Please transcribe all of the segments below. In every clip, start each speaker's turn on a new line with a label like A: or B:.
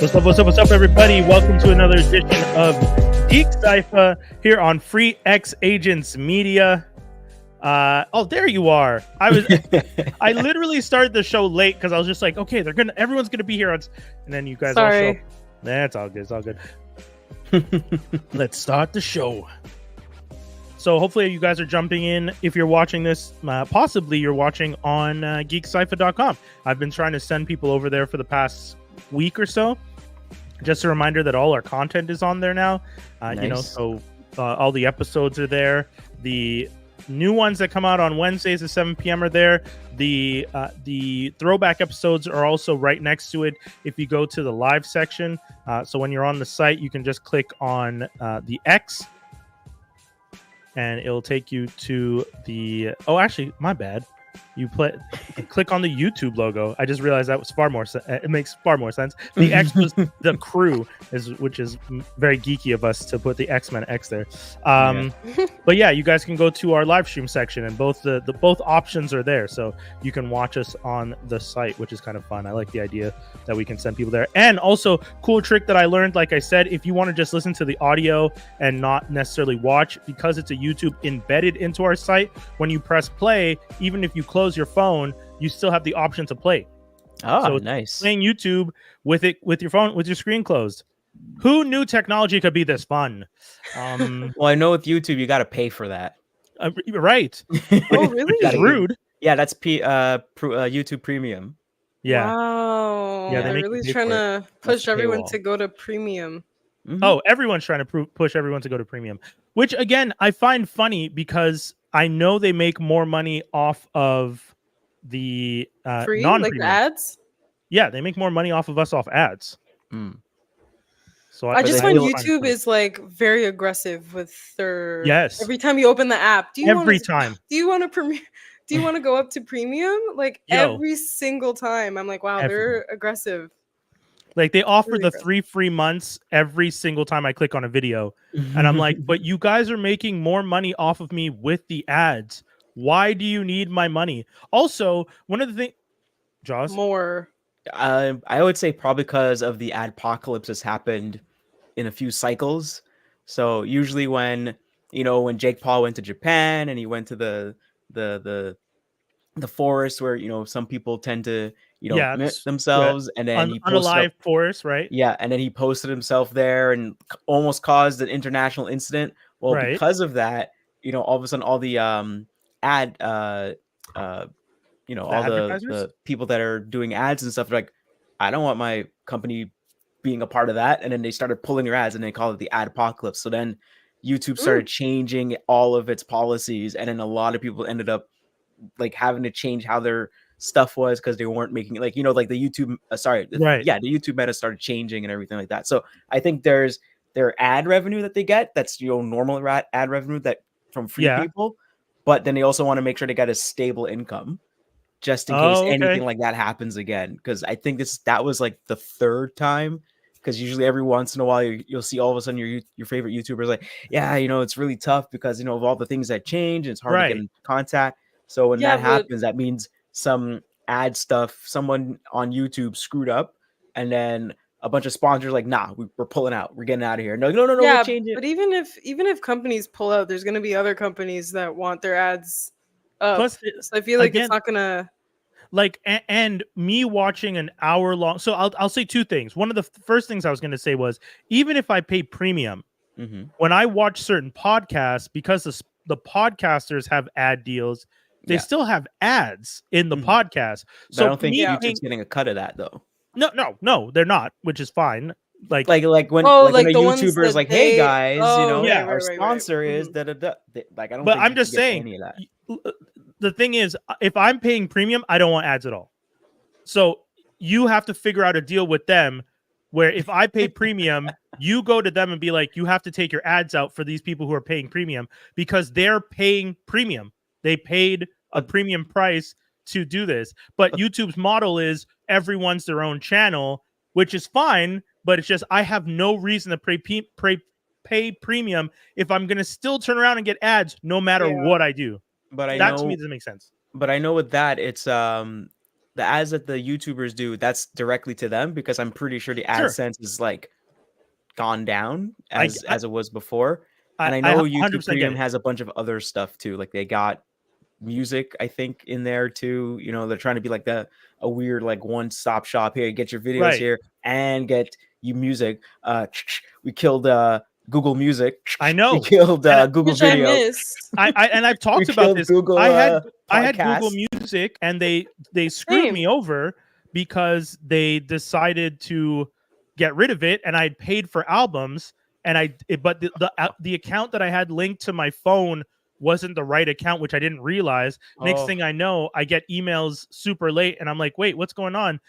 A: What's up, everybody? Welcome to another edition of Geek Cypher here on Free X Agents Media. There you are. I literally started the show late because I was just like, okay, everyone's gonna be here and then you guys all show up. It's all good. It's all good. Let's start the show. So hopefully you guys are jumping in. If you're watching this, possibly you're watching on geekcypher.com. I've been trying to send people over there for the past week or so. Just a reminder that all our content is on there now. Nice. So all the episodes are there. The new ones that come out on Wednesdays at 7 p.m. are there. The throwback episodes are also right next to it if you go to the live section. So when you're on the site, you can just click on the X and it'll take you to the... Oh, actually, my bad. You click on the YouTube logo. I just realized that was it makes far more sense. The X was the crew, which is very geeky of us to put the X-Men X there. But yeah, you guys can go to our live stream section, and both the both options are there, so you can watch us on the site, which is kind of fun. I like the idea that we can send people there. And also, cool trick that I learned, like I said, if you want to just listen to the audio and not necessarily watch, because it's a YouTube embedded into our site, when you press play, even if you close your phone, you still have the option to play.
B: So nice.
A: Playing YouTube with your phone, with your screen closed. Who knew technology could be this fun?
B: Well, I know with YouTube you got to pay for that.
A: Right.
C: Oh, really?
A: It's rude.
B: Yeah, that's YouTube Premium.
A: Yeah.
C: Wow.
A: Yeah,
C: they're really trying to push everyone to go to Premium.
A: Mm-hmm. Oh, everyone's trying to push everyone to go to Premium, which again I find funny because I know they make more money off of the
C: free,
A: non-premium.
C: like the ads.
A: Yeah, they make more money off of us off ads.
C: So I just find YouTube is like very aggressive with their.
A: Yes.
C: Every time you open the app,
A: do you want
C: to go up to premium? Like every single time, I'm like, wow, they're aggressive.
A: Like they offer the 3 free months every single time I click on a video. And I'm like, but you guys are making more money off of me with the ads. Why do you need my money? Also, one of the things, Jaws?
C: More.
B: I would say probably because of the adpocalypse has happened in a few cycles. So usually when Jake Paul went to Japan and he went to the forest where, some people tend to, themselves, and then he posted
A: unalive forest, right?
B: Yeah, and then he posted himself there and almost caused an international incident. Well, because of that, all of a sudden, all the the people that are doing ads and stuff are like, I don't want my company being a part of that, and then they started pulling their ads, and they call it the ad apocalypse. So then YouTube started changing all of its policies, and then a lot of people ended up like having to change how their stuff was because they weren't making like the YouTube the YouTube meta started changing and everything like that. So I think there's their ad revenue that they get, that's normal ad revenue that from free people, but then they also want to make sure they got a stable income just in case anything like that happens again, because I think that was like the third time, because usually every once in a while you'll see all of a sudden your favorite YouTubers like, it's really tough because of all the things that change and it's hard to get in contact. So when that happens, that means some ad stuff, someone on YouTube screwed up, and then a bunch of sponsors like, nah, we're pulling out, we're getting out of here. No,
C: yeah,
B: we'll change it.
C: But even if companies pull out, there's going to be other companies that want their ads up. Plus, so I feel like it's not gonna
A: like. And me watching an hour long. So I'll say two things. One of the first things I was going to say was, even if I pay premium, when I watch certain podcasts, because the podcasters have ad deals, they still have ads in the podcast.
B: But I don't think YouTube's getting a cut of that though.
A: No, they're not, which is fine. Like when
B: a YouTuber is like, hey guys, our sponsor is da da da. Like I don't.
A: But I'm just saying, any of that. The thing is, if I'm paying premium, I don't want ads at all. So you have to figure out a deal with them where if I pay premium, you go to them and be like, you have to take your ads out for these people who are paying premium, because they're paying premium. They paid a premium price to do this. But YouTube's model is everyone's their own channel, which is fine. But it's just, I have no reason to pay premium if I'm going to still turn around and get ads no matter what I do.
B: But
A: that to me doesn't make sense.
B: But I know with that, it's the ads that the YouTubers do, that's directly to them, because I'm pretty sure the
A: Sure.
B: AdSense is like gone down
A: I
B: as it was before. And I
A: I
B: know YouTube
A: 100% get
B: Premium
A: it.
B: has a bunch of other stuff too. Like they got music, I think, in there too. You know, they're trying to be like a weird like one-stop shop here. Get your videos
A: Right.
B: here and get you music. We killed Google Music.
A: I know.
B: We killed Google
C: Which
B: Video.
C: I missed.
A: And I've talked
B: We
A: about
B: killed
A: this.
B: Google,
A: I had
B: Podcast.
A: Google Music, and they screwed
C: Same.
A: me over because they decided to get rid of it, and I'd paid for albums, and but the account that I had linked to my phone wasn't the right account, which I didn't realize. Next
B: Oh.
A: thing I know, I get emails super late, and I'm like, wait, what's going on?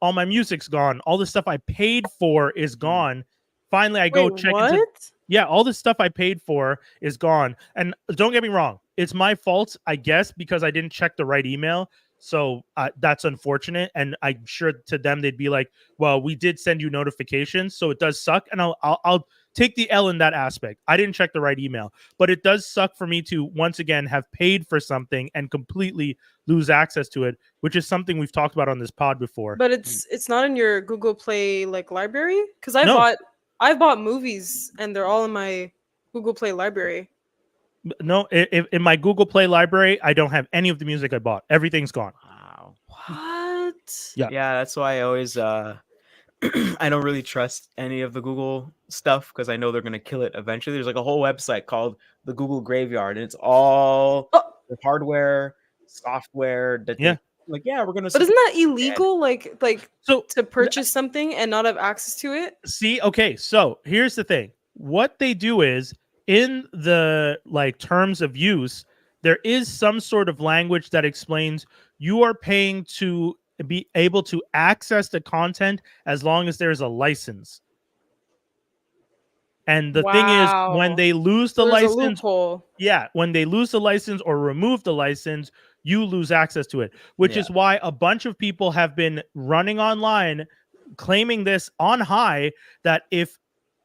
A: All my music's gone. All the stuff I paid for is gone. Finally, I go check
C: what?
A: into. Yeah, all the stuff I paid for is gone. And don't get me wrong, it's my fault, I guess, because I didn't check the right email. So that's unfortunate. And I'm sure to them they'd be like, "Well, we did send you notifications, so it does suck." And I'll take the L in that aspect. I didn't check the right email, but it does suck for me to once again have paid for something and completely lose access to it, which is something we've talked about on this pod before.
C: But it's not in your Google Play like library, because
A: No.
C: I've bought movies and they're all in my Google Play library.
A: No, in my Google Play library, I don't have any of the music I bought. Everything's gone.
B: Wow.
C: What?
A: Yeah.
B: Yeah, that's why I always I don't really trust any of the Google stuff, because I know they're gonna kill it eventually. There's like a whole website called the Google Graveyard, and it's all the hardware, software that
A: Yeah.
B: we're gonna.
C: But isn't that illegal? Like
A: So
C: to purchase something and not have access to it?
A: see, okay, so here's the thing. What they do is in the like terms of use, there is some sort of language that explains you are paying to be able to access the content as long as there's a license. And the thing is, when
C: Wow.
A: they lose the
C: So there's a
A: license,
C: loophole.
A: yeah, when they lose the license or remove the license, you lose access to it, which is why a bunch of people have been running online claiming this on high, that if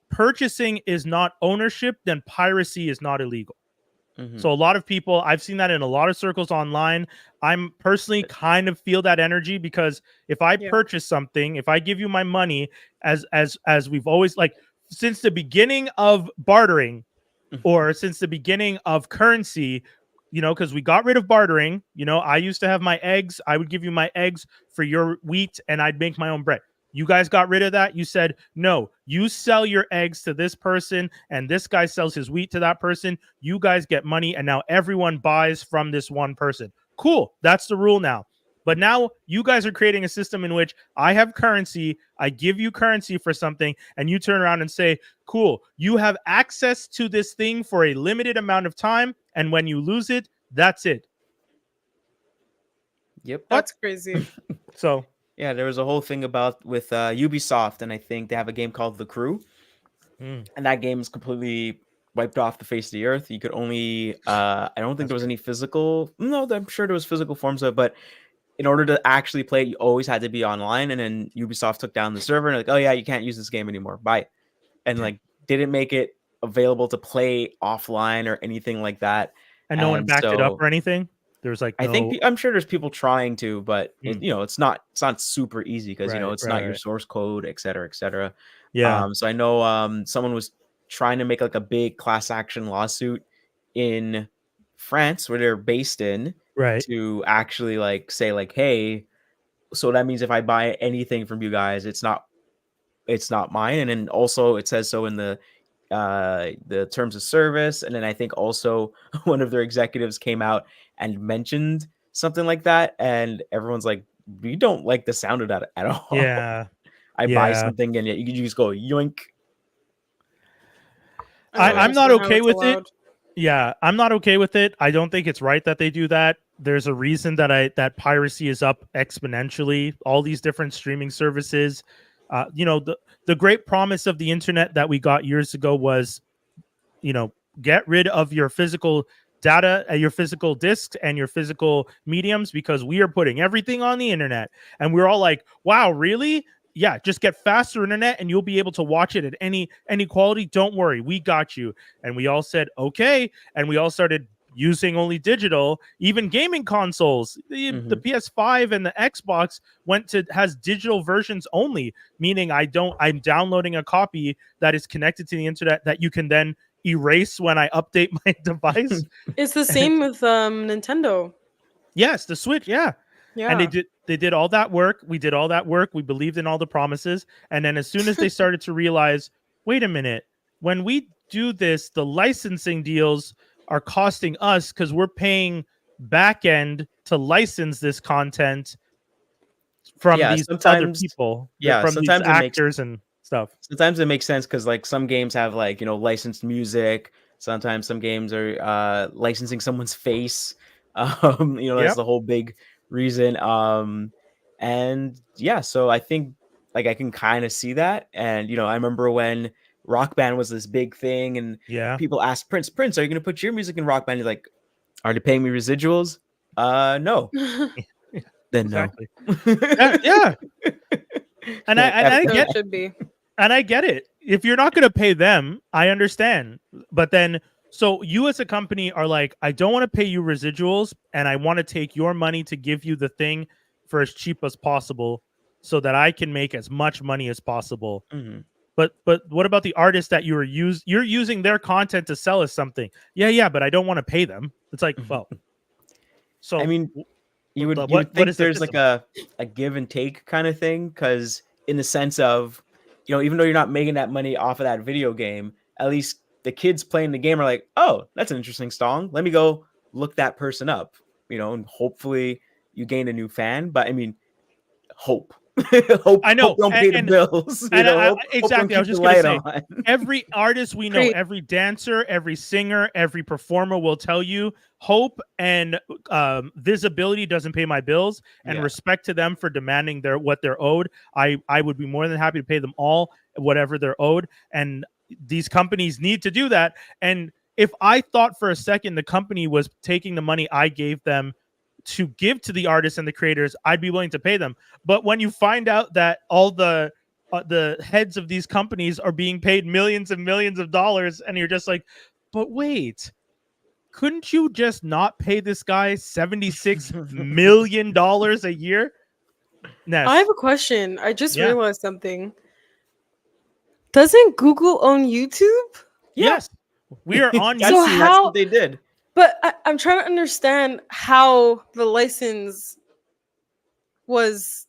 A: purchasing is not ownership, then piracy is not illegal. So a lot of people, I've seen that in a lot of circles online. I'm personally kind of feel that energy, because if I purchase something, if I give you my money, as we've always, like, since the beginning of bartering, or since the beginning of currency, you know, because we got rid of bartering. You know, I used to have my eggs. I would give you my eggs for your wheat, and I'd make my own bread. You guys got rid of that. You said, no, you sell your eggs to this person, and this guy sells his wheat to that person. You guys get money, and now everyone buys from this one person. Cool. That's the rule now. But now you guys are creating a system in which I have currency, I give you currency for something, and you turn around and say, cool, you have access to this thing for a limited amount of time, and when you lose it, that's it.
B: Yep.
C: That's crazy.
A: So
B: yeah, there was a whole thing about with Ubisoft, and I think they have a game called The Crew, and that game is completely wiped off the face of the earth. You could only I don't think there was any physical. No, I'm sure there was physical forms of it, but in order to actually play it, you always had to be online. And then Ubisoft took down the server and like, oh yeah, you can't use this game anymore. Bye. And like didn't make it available to play offline or anything like that.
A: And no one backed it up or anything. There's like,
B: I think I'm sure there's people trying to, but it, you know, it's not super easy, because you know it's not your source code, et cetera, et cetera.
A: Yeah.
B: So I know someone was trying to make like a big class action lawsuit in France, where they're based in, to actually like say like, hey, so that means if I buy anything from you guys, it's not mine. And then also it says so in the terms of service. And then I think also one of their executives came out and mentioned something like that, and everyone's like, we don't like the sound of that at all.
A: Yeah.
B: I buy something and you just go yoink.
A: I'm not okay with it. Yeah, I'm not okay with it. I don't think it's right that they do that. There's a reason that piracy is up exponentially. All these different streaming services. You know, the great promise of the internet that we got years ago was, you know, get rid of your physical data, your physical discs and your physical mediums, because we are putting everything on the internet. And we're all like, wow, really? Yeah, just get faster internet and you'll be able to watch it at any quality. Don't worry, we got you. And we all said, okay. And we all started using only digital. Even gaming consoles, the PS5 and the Xbox has digital versions only, meaning I'm downloading a copy that is connected to the internet that you can then erase when I update my device.
C: It's the same with Nintendo.
A: Yes, the Switch, yeah.
C: Yeah.
A: And they did all that work. We did all that work. We believed in all the promises. And then as soon as they started to realize, wait a minute, when we do this, the licensing deals are costing us because we're paying back end to license this content from these other people, from these actors and stuff.
B: Sometimes it makes sense because like some games have like, licensed music. Sometimes some games are licensing someone's face. That's the whole big reason. And yeah, so I think like I can kind of see that. And I remember when Rock Band was this big thing, and people asked Prince, are you gonna put your music in Rock Band? He's like, are they paying me residuals? No. Then
A: exactly.
B: No.
A: Yeah. And I get
C: should be.
A: And I get it. If you're not gonna pay them, I understand. But then so you as a company are like, I don't want to pay you residuals, and I want to take your money to give you the thing for as cheap as possible so that I can make as much money as possible.
B: Mm-hmm.
A: But what about the artists that you're using their content to sell us something? Yeah, but I don't want to pay them. It's like, well, so
B: I mean, you would think there's like a give and take kind of thing, because in the sense of, even though you're not making that money off of that video game, at least the kids playing the game are like, oh, that's an interesting song. Let me go look that person up, and hopefully you gain a new fan. But I mean, hope. Hope don't pay the bills.
A: Exactly. I was just going to say, every artist we know, every dancer, every singer, every performer will tell you hope and visibility doesn't pay my bills, and respect to them for demanding what they're owed. I would be more than happy to pay them all whatever they're owed. And these companies need to do that. And if I thought for a second the company was taking the money I gave them to give to the artists and the creators, I'd be willing to pay them. But when you find out that all the heads of these companies are being paid millions and millions of dollars, and you're just like, but wait, couldn't you just not pay this guy $76 million a year? Ness.
C: I have a question. I just realized something. Doesn't Google own YouTube?
A: Yes. We are on YouTube.
C: So
B: that's what they did.
C: But I'm trying to understand how the license was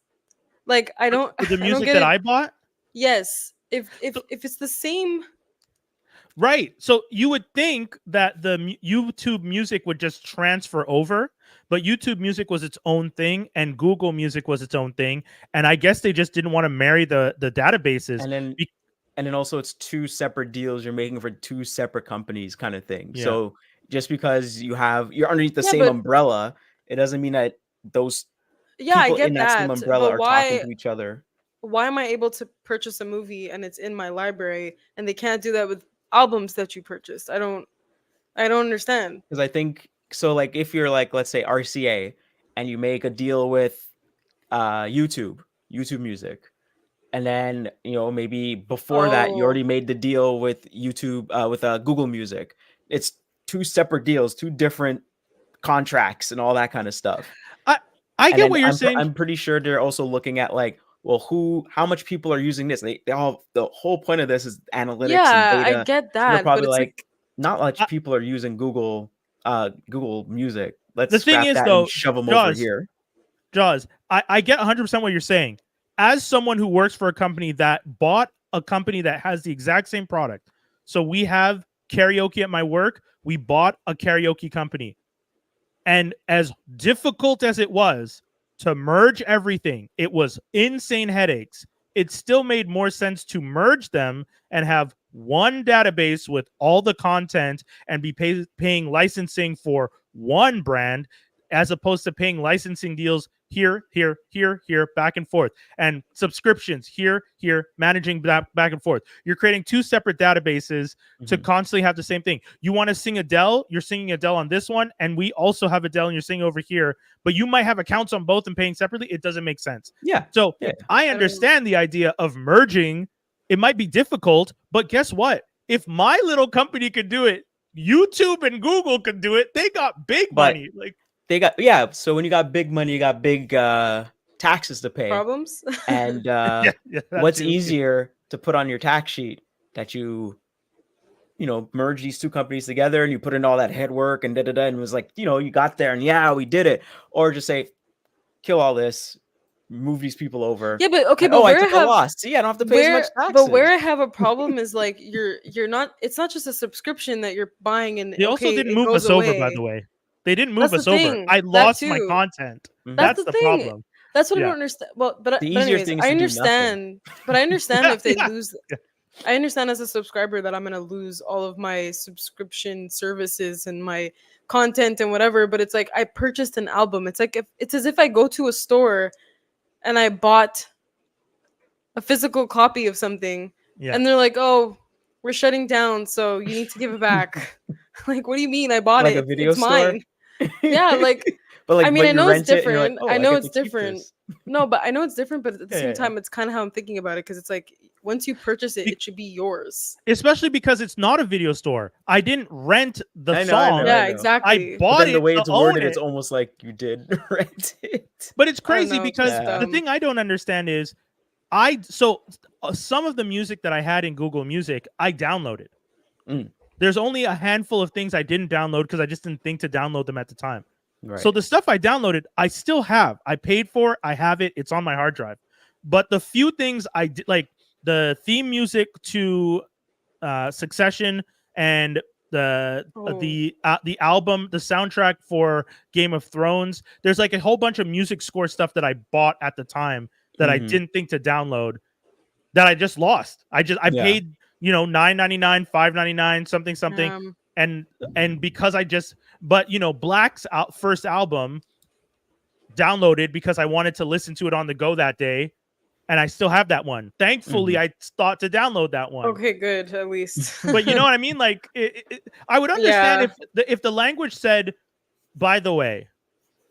C: like. I don't.
A: The music that I bought.
C: Yes, if it's the same.
A: Right. So you would think that the YouTube music would just transfer over, but YouTube music was its own thing, and Google Music was its own thing, and I guess they just didn't want to marry the databases.
B: And then also it's two separate deals you're making for two separate companies, kind of thing. Yeah. So just because you're underneath the same umbrella, it doesn't mean that those people in that same umbrella are talking to each other.
C: Why am I able to purchase a movie and it's in my library, and they can't do that with albums that you purchased? I don't understand.
B: Because I think so, like if you're like, let's say RCA, and you make a deal with YouTube Music, and then maybe before that you already made the deal with YouTube with Google Music. It's two separate deals, two different contracts, and all that kind of stuff.
A: I get what you're saying.
B: I'm pretty sure they're also looking at like, well, how much people are using this? They all, the whole point of this is analytics and data.
C: I get that.
B: So they're probably like, not much people are using Google Music. Let's scrap that and shove them over here.
A: Jaws, I get 100% what you're saying. As someone who works for a company that bought a company that has the exact same product, so we have karaoke at my work. We bought a karaoke company. And as difficult as it was to merge everything, it was insane headaches. It still made more sense to merge them and have one database with all the content and be paying licensing for one brand, as opposed to paying licensing deals here, back and forth, and subscriptions here, managing that back and forth. You're creating two separate databases to constantly have the same thing. You want to sing Adele, you're singing Adele on this one, and we also have Adele and you're singing over here, but you might have accounts on both and paying separately. It doesn't make sense.
B: Yeah.
A: So I understand the idea of merging. It might be difficult, but guess what? If my little company could do it, YouTube and Google could do it. They got big
B: But
A: money. Like
B: they got so when you got big money, you got big taxes to pay.
C: Problems.
B: And
A: yeah, that
B: what's
A: too.
B: easier to put on your tax sheet that you merge these two companies together and you put in all that head work and and it was like, you got there and yeah, we did it. Or just say, kill all this, move these people over.
C: Yeah, but okay,
B: and,
C: but
B: I
C: where
B: took a loss. See, I don't have to pay as much taxes.
C: But where I have a problem is like you're not. It's not just a subscription that you're buying and
A: They also didn't move us over, by the way. They didn't move
C: That's
A: us
C: the
A: over.
C: thing.
A: I
C: That
A: lost my
C: too.
A: content.
C: That's the thing.
A: problem.
C: That's what I
A: Yeah.
C: don't understand. Well, but
B: The easier
C: anyways,
B: thing is
C: I
B: to do
C: understand. But I understand if they
A: Yeah.
C: lose. I understand as a subscriber that I'm gonna lose all of my subscription services and my content and whatever. But it's like I purchased an album. It's like it's as if I go to a store and I bought a physical copy of something,
A: Yeah.
C: and they're like, "Oh, we're shutting down, so you need to give it back." Like, what do you mean? I bought
B: like
C: it.
B: a video
C: It's
B: store.
C: mine. Yeah, like
B: but like,
C: I mean,
B: but
C: I
B: you
C: know it's
B: rent it and you're like,
C: different.
B: oh,
C: I know
B: get
C: it's
B: to keep
C: different.
B: this.
C: No, but I know it's different. But at the
B: Yeah,
C: same
B: yeah,
C: time, it's kind of how I'm thinking about it because it's like once you purchase it, it should be yours.
A: Especially because it's not a video store. I didn't rent the
B: I know,
A: song.
C: Yeah,
B: I know.
C: exactly.
A: I
B: But
A: bought
B: then
A: it
B: the way
A: to
B: it's
A: own
B: worded,
A: it.
B: it's almost like you did rent it.
A: But it's
C: I don't
A: crazy
C: know,
A: because
C: just
A: the
C: dumb.
A: thing I don't understand is some of the music that I had in Google Music, I downloaded.
B: Mm.
A: There's only a handful of things I didn't download because I just didn't think to download them at the time.
B: Right.
A: So the stuff I downloaded, I still have. I paid for it. I have it. It's on my hard drive. But the few things I did, like the theme music to Succession and the album, the soundtrack for Game of Thrones, there's like a whole bunch of music score stuff that I bought at the time that I didn't think to download that I just lost. I paid $9.99, $5.99, something. And because but Black's first album downloaded because I wanted to listen to it on the go that day, and I still have that one. Thankfully, I thought to download that one.
C: Okay, good, at least.
A: But you know what I mean? Like, I would understand if the language said, by the way,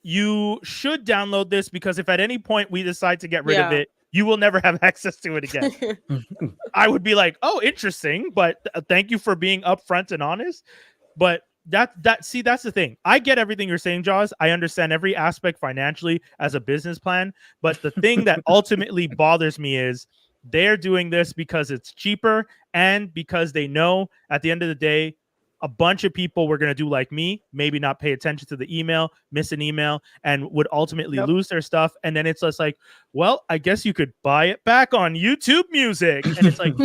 A: you should download this because if at any point we decide to get rid of it, you will never have access to it again. I would be like, oh, interesting, but thank you for being upfront and honest. But that's the thing. I get everything you're saying, Jaws. I understand every aspect financially as a business plan. But the thing that ultimately bothers me is they're doing this because it's cheaper and because they know at the end of the day, a bunch of people were going to do like me, maybe not pay attention to the email, miss an email, and would ultimately lose their stuff. And then it's just like, well, I guess you could buy it back on YouTube Music. And it's like,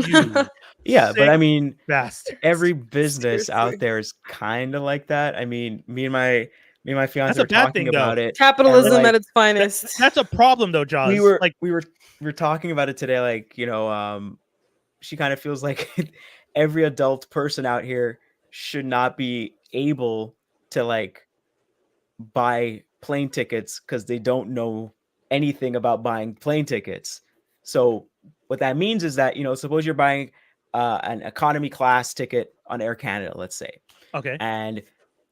B: yeah, but I mean,
A: bastards.
B: Every business out there is kind of like that. I mean, me and my fiance were talking about it.
C: Capitalism at its finest.
A: That's a problem, though, Jaws.
B: We were talking about it today. Like, she kind of feels like every adult person out here should not be able to like buy plane tickets because they don't know anything about buying plane tickets. So what that means is that, suppose you're buying an economy class ticket on Air Canada, let's say.
A: Okay.
B: And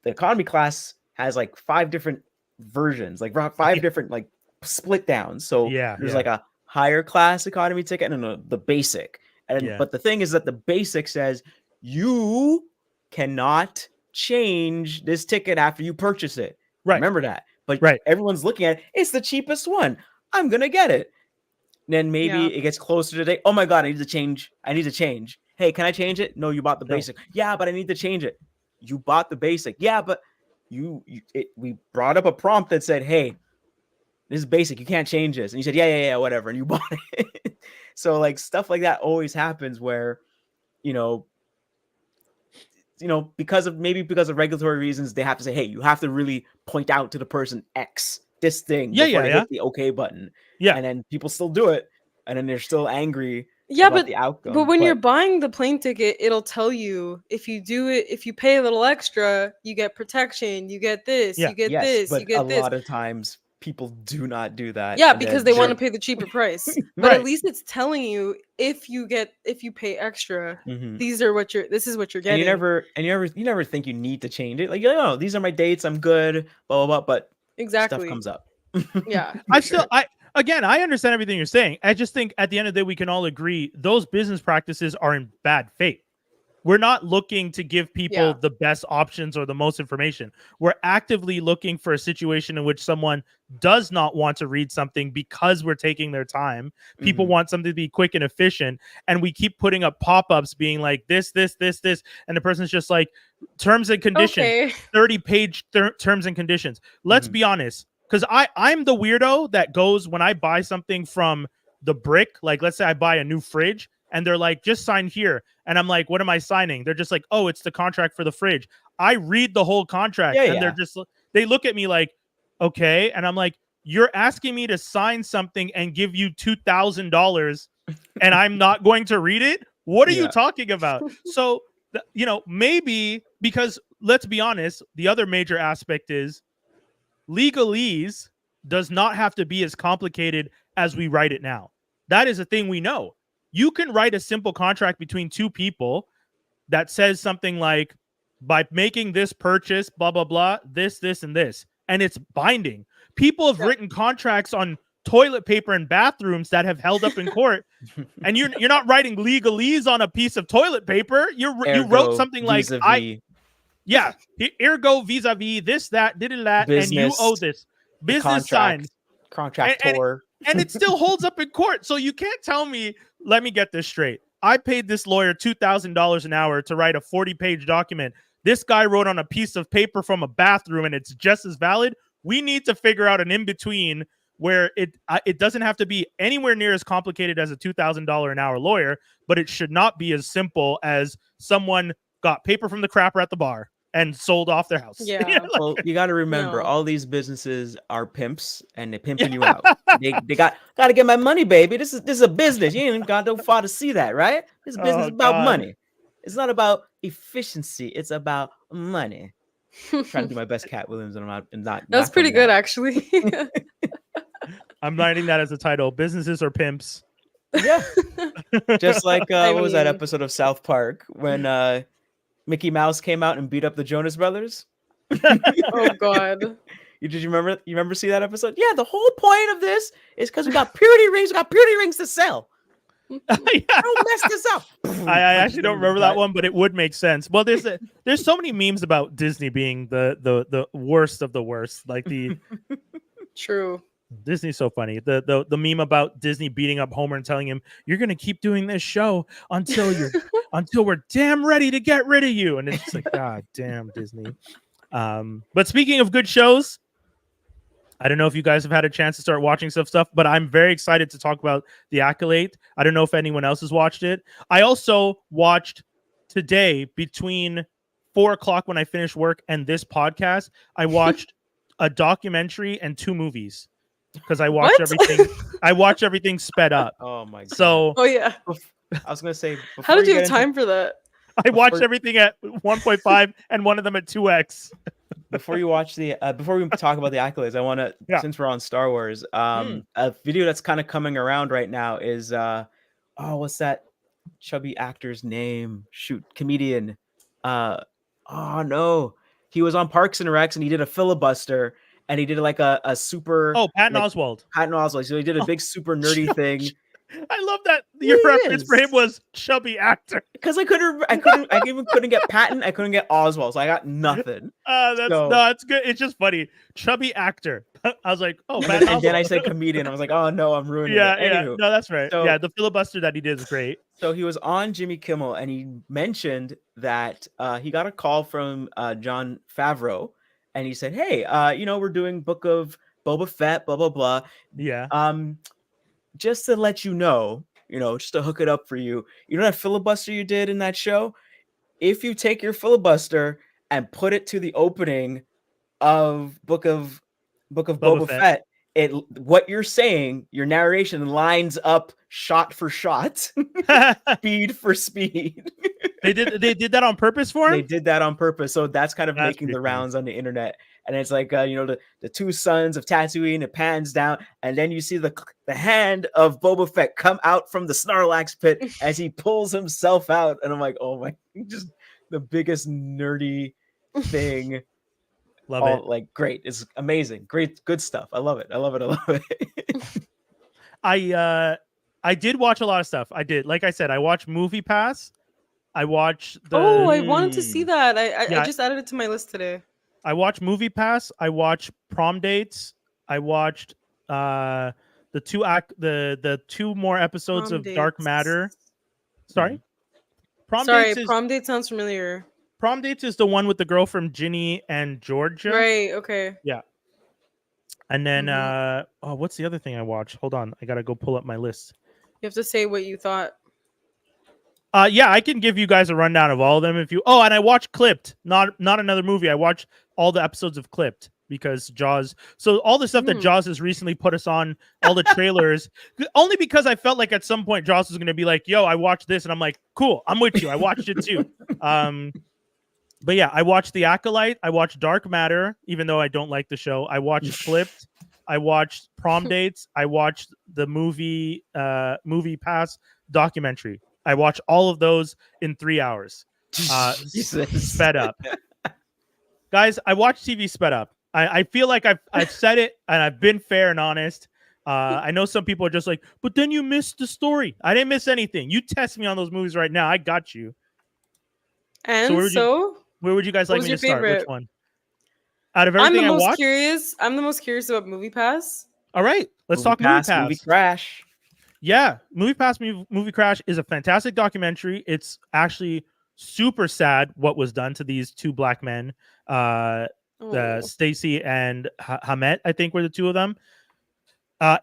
B: the economy class has like 5 different versions, like 5 different like split downs. So there's like a higher class economy ticket and the basic. But the thing is that the basic says you cannot change this ticket after you purchase it.
A: Right.
B: Remember that. But everyone's looking at it. It's the cheapest one. I'm going to get it. Then maybe it gets closer to the day. Oh my God, I need to change. Hey, can I change it? No, you bought the basic. Yeah, but I need to change it. You bought the basic. Yeah, but we brought up a prompt that said, hey, this is basic. You can't change this. And you said, yeah, whatever. And you bought it. So like stuff like that always happens where, because of regulatory reasons, they have to say, hey, you have to really point out to the person X this thing before they hit the okay button. Yeah. And then people still do it. And then they're still angry about the outcome.
C: But when you're buying the plane ticket, it'll tell you if you do it, if you pay a little extra, you get protection, you get this, you get this,
B: but
C: you get this.
B: A lot of times people do not do that.
C: Yeah, because they want to pay the cheaper price. But at least it's telling you if you pay extra, this is what you're getting.
B: And you never think you need to change it. Like, these are my dates, I'm good, blah blah blah. But stuff comes up.
C: Yeah.
A: I understand everything you're saying. I just think at the end of the day, we can all agree those business practices are in bad faith. We're not looking to give people
C: Yeah.
A: the best options or the most information. We're actively looking for a situation in which someone does not want to read something because we're taking their time. People want something to be quick and efficient. And we keep putting up pop-ups being like this. And the person's just like, terms and conditions,
C: Okay.
A: 30-page terms and conditions. Let's be honest. Because I'm the weirdo that goes when I buy something from the brick, like let's say I buy a new fridge and they're like, just sign here. And I'm like, what am I signing? They're just like, oh, it's the contract for the fridge. I read the whole contract and they're just, they look at me like, okay. And I'm like, you're asking me to sign something and give you $2,000 and I'm not going to read it? What are you talking about? So, maybe because let's be honest, the other major aspect is legalese does not have to be as complicated as we write it now. That is a thing we know. You can write a simple contract between two people that says something like, by making this purchase, blah, blah, blah, this, and this, and it's binding. People have written contracts on toilet paper in bathrooms that have held up in court, and you're not writing legalese on a piece of toilet paper. You wrote something like, ergo vis-a-vis this, that, that, and you owe this. Business sign.
B: Contractor.
A: And it still holds up in court. So you can't tell me, let me get this straight. I paid this lawyer $2,000 an hour to write a 40-page document. This guy wrote on a piece of paper from a bathroom and it's just as valid. We need to figure out an in-between where it doesn't have to be anywhere near as complicated as a $2,000 an hour lawyer, but it should not be as simple as someone got paper from the crapper at the bar and sold off their house.
C: Yeah.
B: Well, you got to remember, all these businesses are pimps, and they're pimping you out. They got to get my money, baby. This is a business. You ain't got no far to see that, right? This business is about money. It's not about efficiency. It's about money. I'm trying to do my best Cat Williams, and I'm not.
C: That's pretty good, actually.
A: I'm writing that as a title: businesses or pimps.
B: Yeah. Just like what was that episode of South Park when Mickey Mouse came out and beat up the Jonas Brothers?
C: Oh God!
B: Did you remember? You remember see that episode? Yeah. The whole point of this is because we got purity rings. We got purity rings to sell. Don't mess this up.
A: I actually don't remember that one, but it would make sense. Well, there's so many memes about Disney being the worst of the worst. Like the
C: True.
A: Disney's so funny. The meme about Disney beating up Homer and telling him, "You're gonna keep doing this show until we're damn ready to get rid of you." And it's just like, God damn, Disney. But speaking of good shows, I don't know if you guys have had a chance to start watching some stuff, but I'm very excited to talk about The Accolade. I don't know if anyone else has watched it. I also watched today between 4:00 when I finished work and this podcast. I watched a documentary and 2 movies. Because I watch everything. I watch everything sped up.
B: Oh my God.
A: So.
C: Oh yeah.
B: I was gonna say.
C: How did you have time for that?
A: I watched everything at 1.5 and one of them at 2x.
B: Before you watch before we talk about the accolades, I want to, since we're on Star Wars, a video that's kind of coming around right now is what's that chubby actor's name? Shoot, comedian. No, he was on Parks and Recs and he did a filibuster. And he did like a super.
A: Oh, Patton Oswalt.
B: Patton Oswalt. So he did a big super nerdy thing.
A: I love that your reference for him was chubby actor.
B: Because I even couldn't get Patton. I couldn't get Oswald. So I got nothing.
A: That's good. It's just funny. Chubby actor. I was like, oh, Patton
B: and then I said comedian. I was like, oh no, I'm ruining it.
A: Anywho, no, that's right. So, the filibuster that he did is great.
B: So he was on Jimmy Kimmel and he mentioned that he got a call from Jon Favreau. And he said, hey, we're doing Book of Boba Fett, blah, blah, blah.
A: Yeah.
B: Just to let you know, just to hook it up for you, that filibuster you did in that show? If you take your filibuster and put it to the opening of Book of Boba Fett, what you're saying, your narration lines up shot for shot, speed for speed.
A: They did that on purpose for him?
B: They did that on purpose. So that's kind of making the rounds on the internet. And it's like, the 2 sons of Tatooine, it pans down. And then you see the hand of Boba Fett come out from the Snorlax pit as he pulls himself out. And I'm like, oh my, just the biggest nerdy thing.
A: Love it.
B: Like, great. It's amazing. Great, good stuff. I love it. I love it.
A: I did watch a lot of stuff. I did. Like I said, I watched MoviePass. I watch
C: Oh, I
A: the
C: wanted to see that. I
A: yeah,
C: just added it to my list today.
A: I watch MoviePass. I watch Prom Dates. I watched the the two more episodes
C: Prom
A: of Dark
C: dates.
A: Matter. Sorry,
C: Sorry, prom date sounds familiar.
A: Prom Dates is the one with the girl from Ginny and Georgia.
C: Right. Okay.
A: Yeah. And then
C: Mhm.
A: what's the other thing I watched? Hold on, I gotta go pull up my list.
C: You have to say what you thought.
A: Yeah, I can give you guys a rundown of all of them if you. Oh, and I watched Clipped, not another movie. I watched all the episodes of Clipped because Jaws. So all the stuff that
C: Hmm.
A: Jaws has recently put us on, all the trailers, only because I felt like at some point Jaws was going to be like, "Yo, I watched this," and I'm like, "Cool, I'm with you. I watched it too." But yeah, I watched The Acolyte. I watched Dark Matter, even though I don't like the show. I watched Clipped. I watched Prom Dates. I watched the movie Pass documentary. I watched all of those in 3 hours.
B: Jesus.
A: Sped up. Guys, I watch TV sped up. I feel like I've said it and I've been fair and honest. I know some people are just like, but then you missed the story. I didn't miss anything. You test me on those movies right now. I got you. So
C: And
A: where would you guys
C: what
A: like
C: was
A: me
C: your
A: to start? Which
C: favorite?
A: one? Out of
C: I'm the
A: everything I
C: most
A: watched?
C: curious. I'm the most curious about MoviePass.
A: All right, let's
B: Movie
A: talk Movie
B: Pass, Movie
A: Pass.
B: Crash.
A: Yeah, Movie Pass, Movie Crash is a fantastic documentary. It's actually super sad what was done to these two black men,
C: Oh,
A: Stacy and Hamet, I think were the two of them.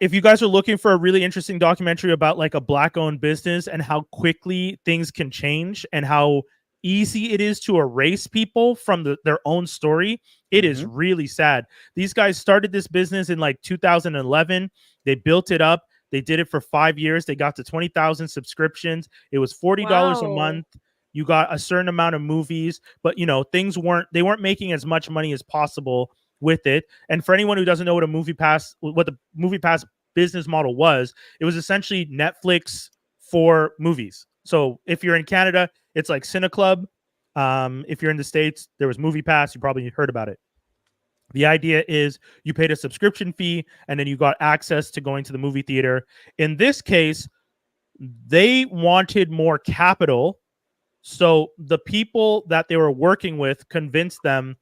A: If you guys are looking for a really interesting documentary about like a black-owned business and how quickly things can change and how easy it is to erase people from their own story, it is really sad. These guys started this business in like 2011. They built it up. They did it for 5 years. They got to 20,000 subscriptions. It was $40 a
C: wow.
A: month. You got a certain amount of movies, but they weren't making as much money as possible with it. And for anyone who doesn't know what the movie pass business model was, it was essentially Netflix for movies. So if you're in Canada, it's like CineClub. If you're in the States, there was Movie Pass. You probably heard about it. The idea is you paid a subscription fee and then you got access to going to the movie theater. In this case, they wanted more capital. So the people that they were working with convinced them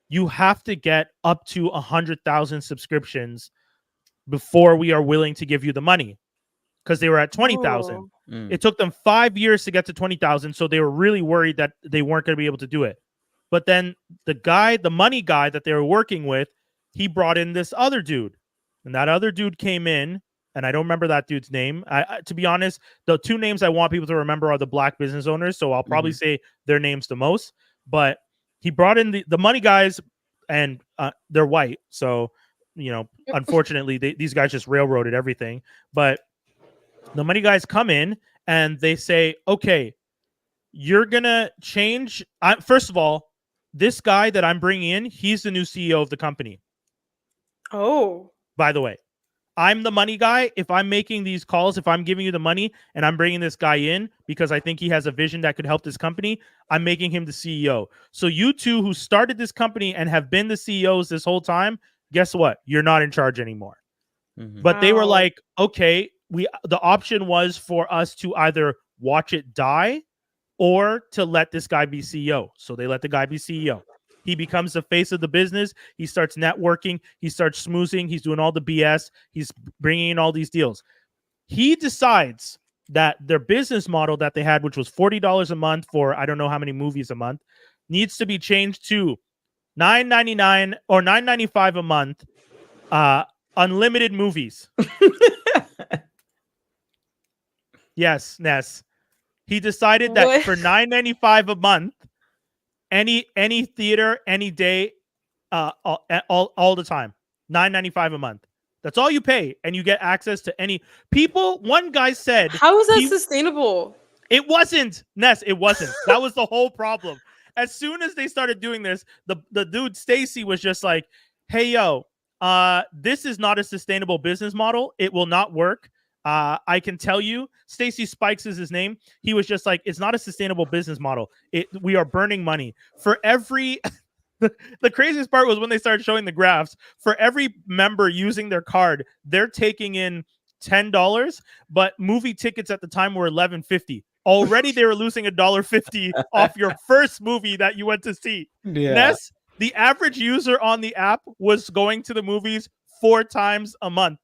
A: you have to get up to 100,000 subscriptions before we are willing to give you the money, because they were at 20,000.
C: Oh.
A: It took them 5 years to get to 20,000, so they were really worried that they weren't going to be able to do it. But then the money guy that they were working with, he brought in this other dude, and that other dude came in, and I don't remember that dude's name. To be honest, the two names I want people to remember are the black business owners, so I'll probably say their names the most. But he brought in the money guys, and they're white, so unfortunately, these guys just railroaded everything. But the money guys come in and they say, "Okay, you're gonna change. First of all, this guy that I'm bringing in, he's the new CEO of the company.
C: Oh.
A: By the way, I'm the money guy. If I'm making these calls, if I'm giving you the money and I'm bringing this guy in because I think he has a vision that could help this company, I'm making him the CEO. So you two who started this company and have been the CEOs this whole time, guess what? You're not in charge anymore." But they were
C: Wow.
A: like, okay, the option was for us to either watch it die or to let this guy be CEO. So they let the guy be CEO. He becomes the face of the business. He starts networking. He starts smoozing. He's doing all the BS. He's bringing in all these deals. He decides that their business model that they had, which was $40 a month for I don't know how many movies a month, needs to be changed to $9.99 or $9.95 a month, unlimited movies. Yes, Ness. He decided that
C: What?
A: for $9.95 a month, any theater, any day, all the time, $9.95 a month. That's all you pay, and you get access to any people. One guy said,
C: How is that sustainable?
A: It wasn't, Ness. It wasn't. That was the whole problem. As soon as they started doing this, the dude Stacy was just like, "Hey, yo, this is not a sustainable business model. It will not work. I can tell you." Stacy Spikes is his name. He was just like, "It's not a sustainable business model. We are burning money for every." The craziest part was when they started showing the graphs. For every member using their card, they're taking in $10, but movie tickets at the time were $11.50. Already they were losing $1.50 off your first movie that you went to see.
B: Yeah.
A: Ness, the average user on the app was going to the movies 4 times a month.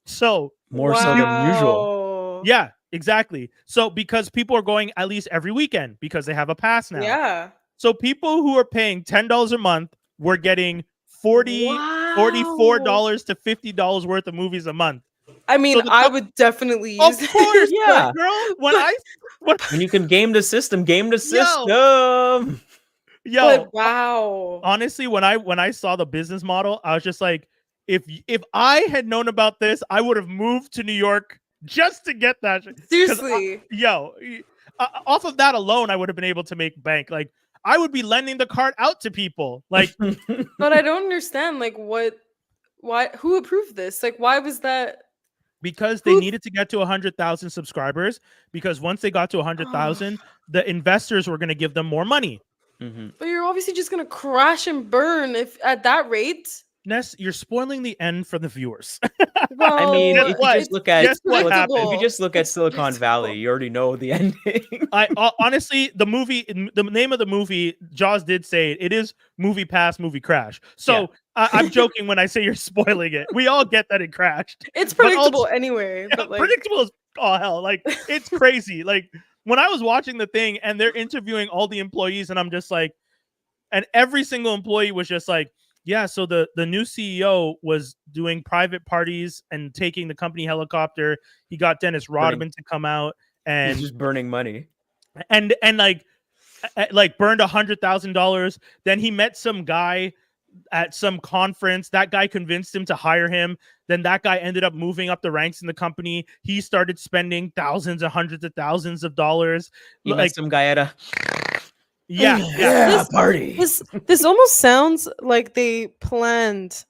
A: So
B: More so than usual.
A: Yeah, exactly. So because people are going at least every weekend because they have a pass now.
C: Yeah.
A: So people who are paying $10 a month were getting $44 to $50 worth of movies a month.
C: I mean,
A: So
C: I would definitely
A: of
C: use
A: course,
B: Yeah.
A: girl.
B: When you can game the system,
A: Yo,
C: But wow.
A: honestly, when I saw the business model, I was just like, if I had known about this, I would have moved to New York just to get that.
C: Seriously.
A: Off of that alone, I would have been able to make bank. Like, I would be lending the card out to people. Like,
C: But I don't understand, like, who approved this? Like, why was that?
A: because they needed to get to 100,000 subscribers. Because once they got to 100,000, the investors were going to give them more money.
C: But you're obviously just gonna crash and burn if at that rate.
A: Ness, you're spoiling the end for the viewers.
C: Well,
B: I mean, if you just look at
C: it's predictable.
B: if you just look at Silicon Valley, you already know the ending.
A: Honestly, the name of the movie, Jaws did say it is MoviePass, Movie Crash. So I'm joking when I say you're spoiling it. We all get that it crashed.
C: It's predictable anyway. But like,
A: predictable as hell. Like, it's crazy. Like, when I was watching the thing and they're interviewing all the employees, and I'm just like, and every single employee was just like, yeah, so the new CEO was doing private parties and taking the company helicopter. He got Dennis Rodman to come out and
B: he's just burning money.
A: And like burned $100,000. Then he met some guy at some conference. That guy convinced him to hire him. Then that guy ended up moving up the ranks in the company. He started spending thousands and hundreds of thousands of dollars.
B: He met some guy at a
A: party.
C: This almost sounds like they planned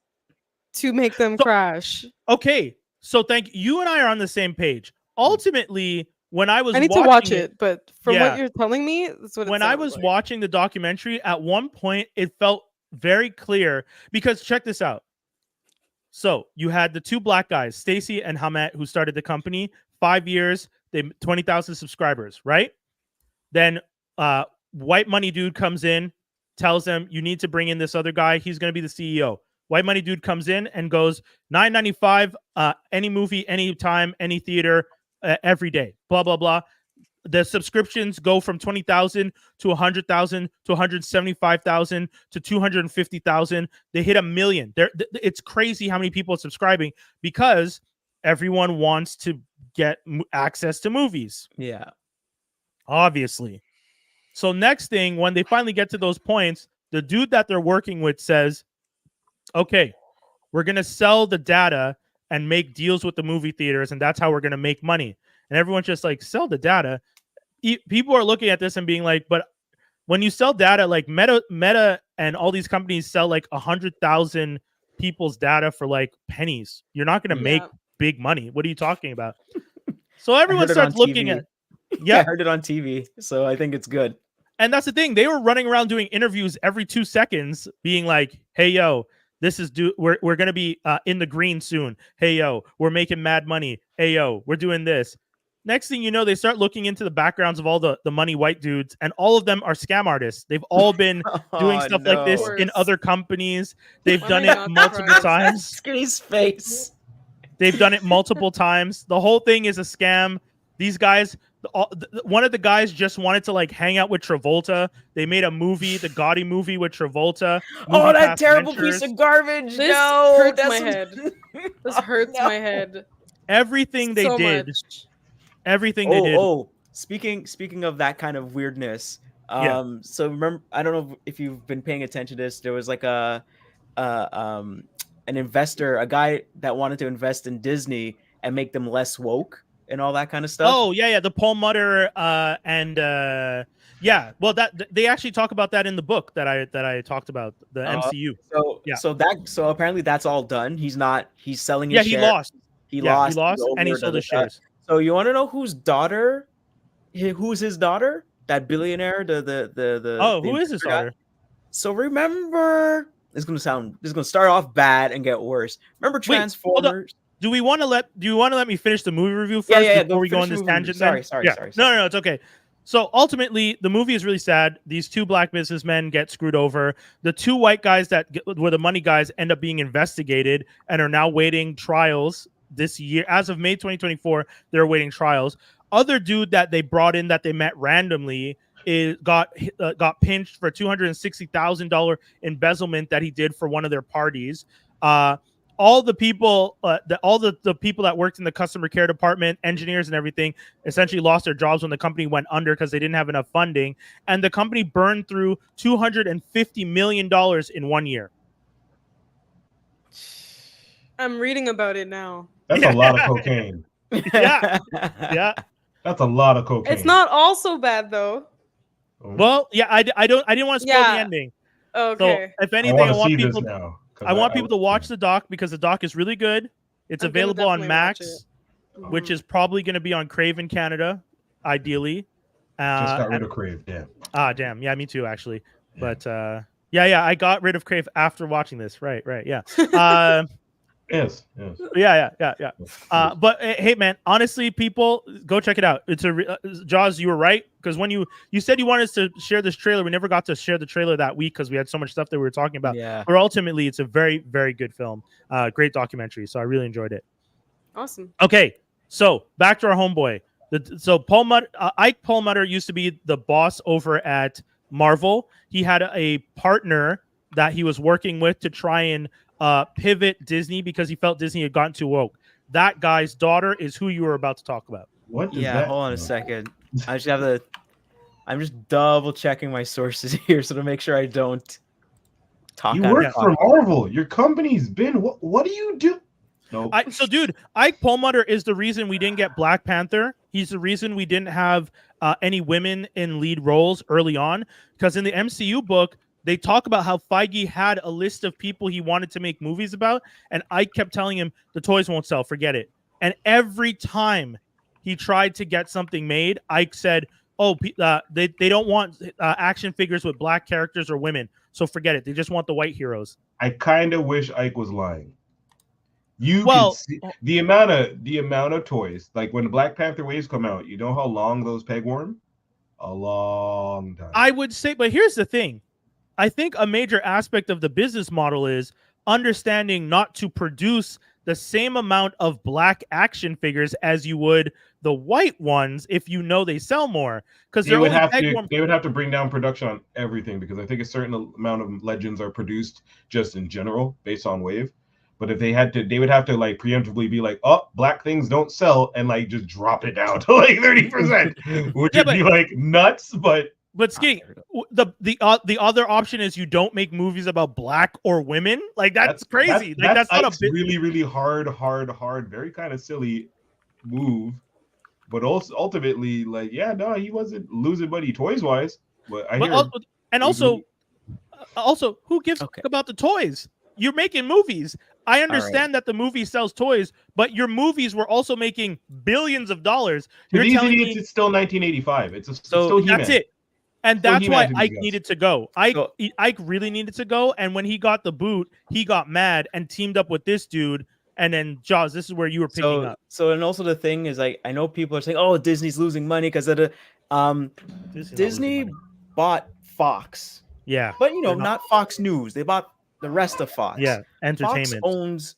C: to make them crash.
A: Okay, so thank you and I are on the same page. Ultimately, when I
C: need to watch it, but from what you're telling me, that's what
A: when I was watching the documentary, at one point it felt very clear, because check this out. So you had the two black guys, Stacy and Hamet, who started the company. 5 years, they 20,000 subscribers, right? Then white money dude comes in, tells them you need to bring in this other guy. He's going to be the CEO. White money dude comes in and goes $9.95, any movie, anytime, any theater, every day. Blah blah blah. The subscriptions go from 20,000 to 100,000 to 175,000 to 250,000. They hit 1 million. It's crazy how many people are subscribing because everyone wants to get access to movies.
B: Yeah,
A: obviously. So next thing, when they finally get to those points, the dude that they're working with says, okay, we're going to sell the data and make deals with the movie theaters, and that's how we're going to make money. And everyone's just like, sell the data? People are looking at this and being like, but when you sell data, like Meta and all these companies sell like 100,000 people's data for like pennies. You're not going to make big money. What are you talking about? So everyone starts looking at
B: I heard it on TV, so I think it's good.
A: And that's the thing. They were running around doing interviews every 2 seconds being like, hey, yo, this is we're going to be in the green soon. Hey, yo, we're making mad money. Hey, yo, we're doing this. Next thing you know, they start looking into the backgrounds of all the money white dudes, and all of them are scam artists. They've all been doing stuff like this in other companies. They've done it multiple times.
B: Skinny's face.
A: They've done it multiple times. The whole thing is a scam. These guys, one of the guys just wanted to like hang out with Travolta. They made a movie, the Gotti movie with Travolta.
B: Oh, that terrible piece of garbage.
C: This
B: no,
C: hurts my head. This hurts my head.
A: Everything they did.
C: Much.
A: Everything they did.
B: Oh, speaking of that kind of weirdness. So remember, I don't know if you've been paying attention to this. There was like an investor, a guy that wanted to invest in Disney and make them less woke and all that kind of stuff.
A: Oh, yeah, the Paul Mutter well, that they actually talk about that in the book that I talked about, the MCU.
B: So apparently that's all done. He's selling his shares. He lost
A: and he sold his shares.
B: So you want to know who's his daughter? That billionaire,
A: who is his daughter?
B: Guy? So remember, this is gonna start off bad and get worse. Remember Transformers?
A: Do you want to let me finish the movie review first before we go on this tangent?
B: Sorry.
A: No, it's okay. So ultimately, the movie is really sad. These two black businessmen get screwed over. The two white guys were the money guys end up being investigated and are now waiting trials this year. As of May 2024, they're waiting trials. Other dude that they brought in that they met randomly got pinched for $260,000 embezzlement that he did for one of their parties. All the people, the people that worked in the customer care department, engineers and everything, essentially lost their jobs when the company went under because they didn't have enough funding, and the company burned through $250 million in 1 year.
C: I'm reading about it now.
D: That's a lot of cocaine.
A: Yeah.
D: That's a lot of cocaine.
C: It's not all so bad though.
A: Well, yeah, I didn't want to spoil the ending.
C: Okay.
A: So if anything, I want people
D: now.
A: I want people to watch the doc because the doc is really good. It's available on Max, which is probably going to be on Crave in Canada, ideally.
D: Just got rid of Crave, yeah.
A: Damn. Yeah, me too, actually. Yeah. But I got rid of Crave after watching this. Right, yeah.
D: Yes.
A: Yeah. But hey, man, honestly, people, go check it out. It's Jaws. You were right, because when you said you wanted us to share this trailer, we never got to share the trailer that week because we had so much stuff that we were talking about.
B: Yeah.
A: But ultimately, it's a very, very good film. Great documentary. So I really enjoyed it.
C: Awesome.
A: Okay, so back to our homeboy. Ike Perlmutter used to be the boss over at Marvel. He had a partner that he was working with to try and pivot Disney because he felt Disney had gotten too woke. That guy's daughter is who you were about to talk about.
D: What?
B: Hold on a second. I'm just double checking my sources here so to make sure I don't talk.
D: You work for Marvel. Your company's been. What do you do? No.
A: So, dude, Ike Perlmutter is the reason we didn't get Black Panther. He's the reason we didn't have any women in lead roles early on, because in the MCU book, they talk about how Feige had a list of people he wanted to make movies about, and Ike kept telling him the toys won't sell, forget it. And every time he tried to get something made, Ike said, they don't want action figures with black characters or women, so forget it. They just want the white heroes.
D: I kind of wish Ike was lying. You can see the amount of toys. Like when the Black Panther waves come out, you know how long those pegworm? A long time.
A: I would say, but here's the thing. I think a major aspect of the business model is understanding not to produce the same amount of black action figures as you would the white ones if you know they sell more. Because they would have
D: to bring down production on everything, because I think a certain amount of legends are produced just in general based on wave. But if they would have to like preemptively be like, oh, black things don't sell, and like just drop it down to like 30%, which would be like nuts. But
A: Ski, the other option is you don't make movies about black or women. Like that's crazy. That's not a
D: really, really hard, very kind of silly move. But also ultimately, like, he wasn't losing money toys wise. But
A: also, who gives about the toys? You're making movies. I understand that the movie sells toys, but your movies were also making billions of dollars.
D: You're telling me it's still 1985. It's still He-Man.
A: That's it. And that's why Ike needed to go. Ike really needed to go. And when he got the boot, he got mad and teamed up with this dude. And then Jaws, this is where you were picking up.
B: So, and also the thing is, like, I know people are saying, "Oh, Disney's losing money because of the Disney bought Fox."
A: Yeah,
B: but not Fox News. They bought the rest of Fox.
A: Yeah, entertainment.
B: Fox owns,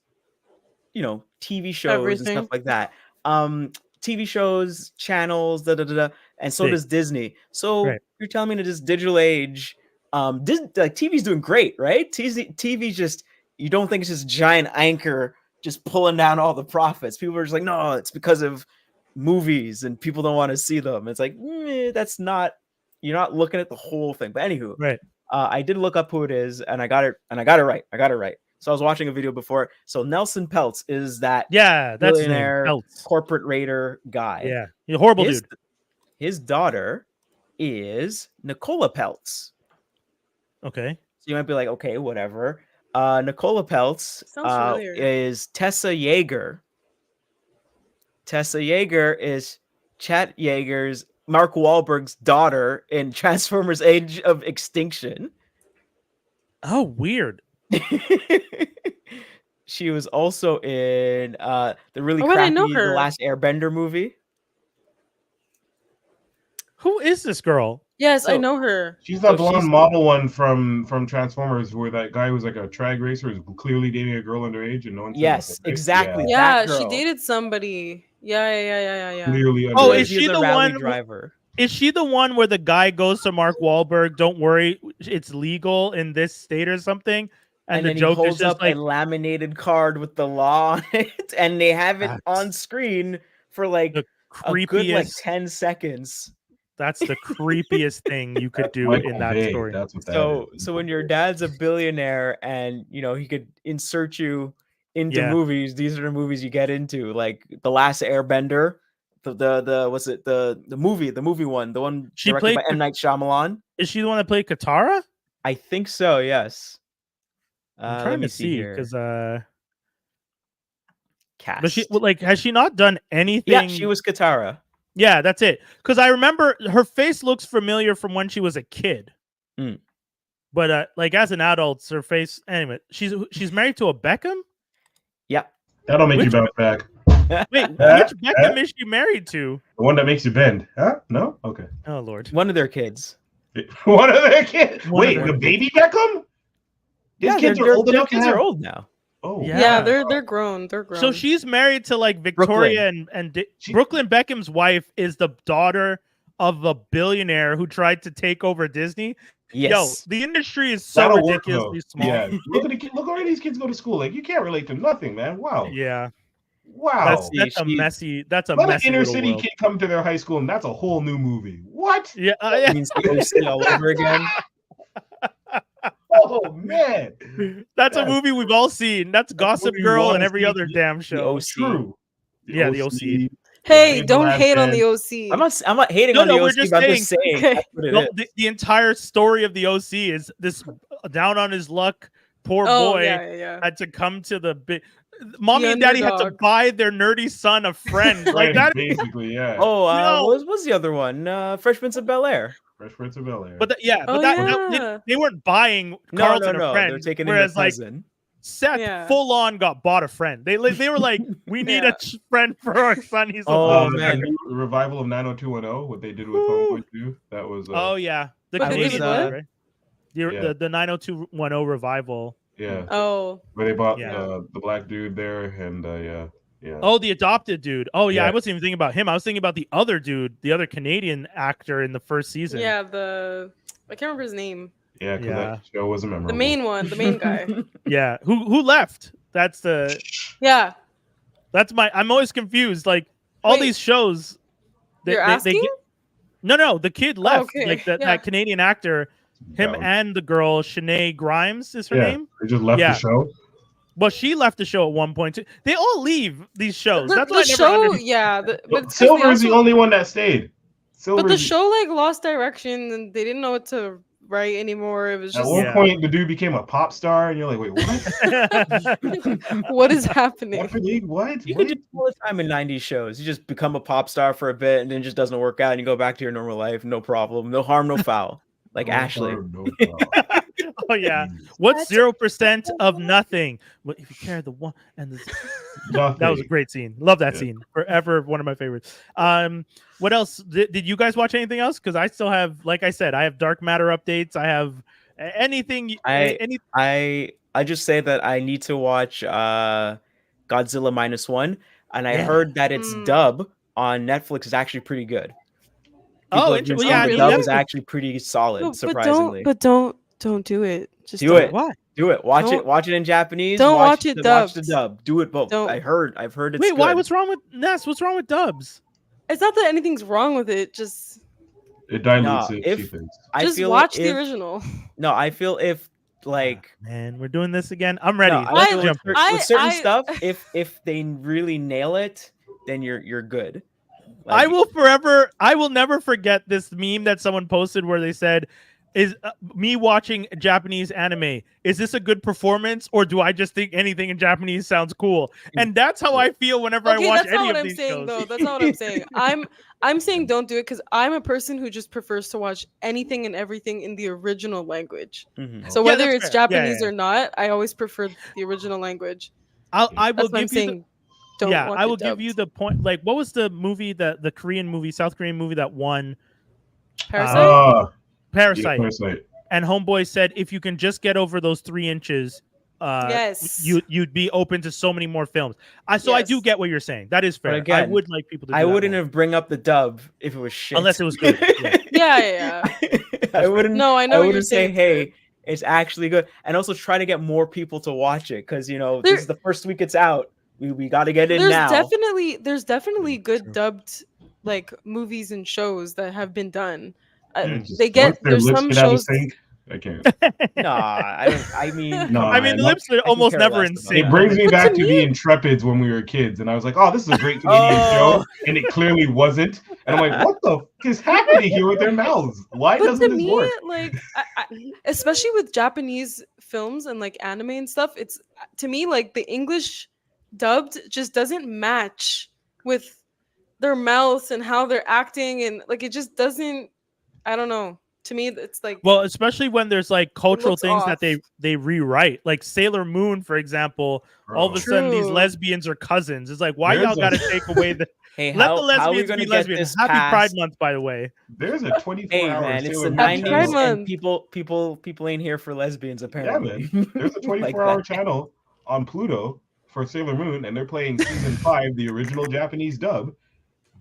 B: TV shows and stuff like that. TV shows, channels, and so does Disney. So you're telling me in this digital age, TV's doing great, right? TV's just, you don't think it's just giant anchor just pulling down all the profits. People are just like, no, it's because of movies and people don't want to see them. It's like, that's not, you're not looking at the whole thing. But anywho,
A: right.
B: I did look up who it is, and I got it right. So I was watching a video before. So Nelson Peltz is that
A: that's
B: billionaire corporate raider guy.
A: Yeah, he's a horrible dude.
B: His daughter is Nicola Peltz.
A: Okay.
B: So you might be like, okay, whatever. Nicola Peltz is Tessa Yeager. Tessa Yeager is Chet Yeager's, Mark Wahlberg's daughter in Transformers: Age of Extinction.
A: Oh, weird.
B: She was also in the really crappy The Last Airbender movie.
A: Who is this girl?
C: Yes, I
B: So-
C: know her.
D: She's that
B: So
D: blonde
B: she's-
D: model one from Transformers, where that guy was like a drag racer, is clearly dating a girl underage, and no one said
B: Yes,
D: nothing, right?
B: exactly.
D: Yeah.
C: Yeah,
B: that
C: she
B: girl.
C: dated somebody. Yeah.
D: Clearly
A: Oh,
D: underage.
A: is she
B: a
A: the
B: rally
A: one?
B: driver?
A: Is she the one where the guy goes to Mark Wahlberg? Don't worry, it's legal in this state or something. And the
B: then he
A: joke is
B: holds
A: just
B: up
A: like,
B: a laminated card with the law on it, and they have it on screen for like
A: the
B: a good like
A: creepiest.
B: 10 seconds.
A: That's the creepiest thing you could
D: That's
A: do
D: Michael
A: in that
D: Bay.
A: story.
D: That's what that
B: So
D: is.
B: so when your dad's a billionaire and he could insert you into
A: Yeah.
B: movies, these are the movies you get into, like The Last Airbender, the what's it, the movie one, the one
A: She
B: directed by
A: played-
B: M. Night Shyamalan.
A: Is she the one that played Katara?
B: I think so, yes.
A: I'm
B: Let
A: trying
B: me
A: to see
B: here.
A: because
B: Cast.
A: but she like has she not done anything?
B: Yeah, she was Katara.
A: Yeah, that's it. Because I remember her face looks familiar from when she was a kid.
B: Mm.
A: But like as an adult, her face. Anyway, she's married to a Beckham.
B: Yeah.
D: That'll make
A: Which-
D: you bounce back.
A: Wait, which Beckham is she married to?
D: The one that makes you bend. Huh? No? Okay.
A: Oh Lord.
B: One of their kids.
D: One of their kids.
A: One of
D: Wait,
A: their
D: the
A: kids.
D: baby Beckham? These
B: Yeah,
D: kids
B: their
D: are old enough to
B: kids
D: have...
B: are old now.
D: Oh,
A: Yeah.
C: Yeah, they're grown. They're grown.
A: So she's married to like Victoria and
D: She-
A: Brooklyn Beckham's wife is the daughter of a billionaire who tried to take over Disney.
B: Yes.
A: Yo, the industry is so
D: That'll work,
A: ridiculously
D: though.
A: small.
D: Yeah. Look where these kids go to school. Like, you can't relate to nothing, man. Wow.
A: Yeah.
D: Wow.
A: That's a
B: She-
A: messy. That's a
D: Let an
A: messy
D: inner
A: little
D: city
A: world.
D: kid come to their high school, and that's a whole new movie. What?
A: Yeah,
B: That means the OC all over again.
D: Oh man,
A: that's a
D: Yes.
A: movie we've all seen. That's Gossip
D: movie we
A: Girl
D: wanna
A: and every
D: see.
A: other damn show.
B: OC.
D: true.
A: Yeah, the OC.
C: Hey,
D: Angel
C: don't
D: has
C: hate on
D: been-
C: the OC.
B: I'm not hating
A: No,
B: on
A: no,
B: the
A: we're
B: OC,
A: just
B: but I'm just saying
C: Okay.
B: that's what it
A: No,
B: is.
A: the entire story of the OC is this down on his luck, poor
C: oh
A: boy
C: yeah.
A: had to come to the big. Mommy
C: The
A: and daddy had to
C: underdog.
A: buy their nerdy son a friend. Like
D: Right,
A: that.
D: basically, yeah.
B: Oh,
A: No.
B: what was the other one? Fresh Prince of Bel-Air.
D: Fresh Prince of Bel-Air.
A: But yeah,
C: Oh,
A: but that
C: yeah.
A: they weren't buying
B: No,
A: Carlton
B: no,
A: a
B: they're
A: friend.
B: taking in
A: Whereas
B: their
A: like
B: cousin.
A: Seth
C: Yeah.
A: full on got bought a friend. They were like, we need
C: Yeah.
A: a friend for our son. He's a
B: Oh,
A: fool."
B: man.
D: the new revival of 90210, what they did with Homeboy 2, that was
A: Oh yeah, the
C: But
B: they
A: Canadian
B: did
A: one,
B: what?
A: right?
D: Yeah.
A: The 90210 revival.
D: yeah,
C: Oh,
D: where they bought
A: Yeah.
D: the black dude there, and yeah.
A: Oh, the adopted dude. Oh yeah, I
D: Yeah.
A: wasn't even thinking about him. I was thinking about the other dude, the other Canadian actor in the first season.
C: yeah. I can't remember his name.
D: Yeah, because
A: Yeah.
D: that show wasn't memorable.
C: The main one, the main guy.
A: Yeah. Who left? That's
C: Yeah.
A: I'm always confused. Like all
C: Wait.
A: these shows.
C: You're asking?
A: No, the kid left.
C: okay,
A: Like
C: yeah.
A: that Canadian actor, him
D: That was-
A: and the girl, Shanae Grimes is her
D: yeah,
A: name.
D: they just left
A: Yeah.
D: the show.
A: Well, she left the show at one point too. They all leave these shows.
C: The,
A: That's
C: the
A: what I never
C: show,
A: understood.
C: yeah. But it's 'cause
D: Silver
C: they
D: is the
C: also-
D: only one that stayed. Silver.
C: But the show like lost direction and they didn't know what to write anymore. It was
D: At
C: just
D: one
A: Yeah.
D: point, the dude became a pop star, and you're like, wait, what?
C: what is happening?
D: What? What?
B: You
D: What?
B: can do all the time in 90s shows. You just become a pop star for a bit and then it just doesn't work out and you go back to your normal life. No problem. No harm, no foul. Like
D: No
B: Ashley.
D: harm, no foul.
A: Oh yeah.
D: Jesus.
A: What's 0% of nothing? What if you carry the one and the
D: Nothing.
A: that was a great scene. Love that
D: Yeah.
A: scene. Forever one of my favorites. What else? Did you guys watch anything else? Because I still have, like I said, I have Dark Matter updates. I have anything. Any.
B: I just say that I need to watch Godzilla -1, and I
A: Yeah.
B: heard that its
C: Mm.
B: dub on Netflix is actually pretty good.
A: Oh,
B: People have been
A: well,
B: saying
A: yeah,
B: the
C: really?
B: dub is
A: Netflix-
B: actually pretty solid,
C: No,
B: surprisingly.
C: But don't do it. Just
B: Do
C: don't.
B: it.
A: Why?
B: Do it. Watch
C: Don't-
B: it. Watch it in Japanese.
C: don't watch it
B: Watch the
C: dubbed.
B: dub. Do it both.
C: Don't.
B: I've heard it's
A: Wait, why?
B: good.
A: What's wrong with Ness? What's wrong with dubs?
C: It's not that anything's wrong with it. Just
D: It dilutes
B: Nah,
D: it.
B: if-
D: She thinks.
B: I
C: just
B: feel
C: watch
B: if,
C: the original.
B: No, I feel if like
A: Man, we're doing this again. I'm ready.
B: no, I
A: Let's
B: feel
A: jump.
B: with,
C: I-
B: with certain
C: I-
B: stuff, if they really nail it, then you're good.
A: I will never forget this meme that someone posted where they said, is me watching Japanese anime, is this a good performance or do I just think anything in Japanese sounds cool? And that's how I feel whenever I
C: Okay,
A: watch
C: that's not
A: any
C: what
A: of
C: I'm
A: these
C: saying
A: shows.
C: though. That's not what I'm saying. I'm saying don't do it because I'm a person who just prefers to watch anything and everything in the original language.
B: Mhm.
C: So
A: Yeah,
C: whether
A: that's
C: it's
A: fair. Yeah,
C: Japanese
A: yeah.
C: or not, I always prefer the original language.
A: I will
C: That's what I'm
A: give you the,
C: saying. Don't
A: yeah,
C: watch
A: I
C: it
A: will give you
C: dubbed.
A: the point. Like, what was the movie that the Korean movie, South Korean movie that won
C: Parasite.
D: Yeah,
A: Parasite.
D: Parasite.
A: And Homeboy said if you can just get over those 3 inches,
C: Yes.
A: you'd be open to so many more films. I do
C: Yes.
A: get what you're saying. That is fair. I
B: again,
A: would like people to do
B: I
A: that
B: wouldn't
A: more.
B: have bring up the dub if it was shit.
A: Unless it was good. Yeah.
C: Yeah.
B: I wouldn't.
C: No, I know
B: I
C: what you're
B: wouldn't say,
C: saying.
B: hey, it's actually good, and also try to get more people to watch it because this is the first week it's out. We got to get in now.
C: There's definitely good
B: True.
C: dubbed like movies and shows that have been done.
D: Yeah, just
C: They get
D: once their
C: there's
D: lips
C: some
D: get out of
C: shows.
D: sync, I can't.
B: Nah, I don't. I mean,
D: No,
B: come
A: I
B: on.
A: mean, the
D: man.
A: lips are
B: I can
A: almost
B: care
A: never
B: less
A: in
B: about
A: sync.
D: It brings me
C: But
D: back
C: to
D: to
C: me-
D: the Intrepids when we were kids, and I was like, "Oh, this is a great Canadian show," and it clearly wasn't. And I'm like, "What the f- is happening here with their mouths? Why
C: But
D: doesn't
C: to
D: this
C: me,
D: work?"
C: like, especially with Japanese films and like anime and stuff, it's to me like the English dubbed just doesn't match with their mouths and how they're acting, and like it just doesn't. I don't know. To me, it's like
A: Well, especially when there's like cultural
C: looks
A: things
C: off.
A: that they rewrite, like Sailor Moon, for example. All of a
D: Bro.
A: sudden, these
C: True.
A: lesbians are cousins. It's like, why
D: There's
A: y'all
D: a-
A: got to take away the?
B: Hey,
A: Let the
B: how are we
A: lesbians
B: gonna
A: be
B: get
A: lesbians.
B: this
A: Happy Pride
B: past?
A: Month, by the way.
D: There's a 24
B: Hey
D: hour
B: man, it's the
D: Sailor Moon
C: Happy Pride
B: 90s,
D: channel.
C: Month.
B: and people ain't here for lesbians
D: Yeah,
B: apparently.
D: man. There's a 24
B: Like
D: hour
B: that.
D: channel on Pluto for Sailor Moon, and they're playing season 5, the original Japanese dub.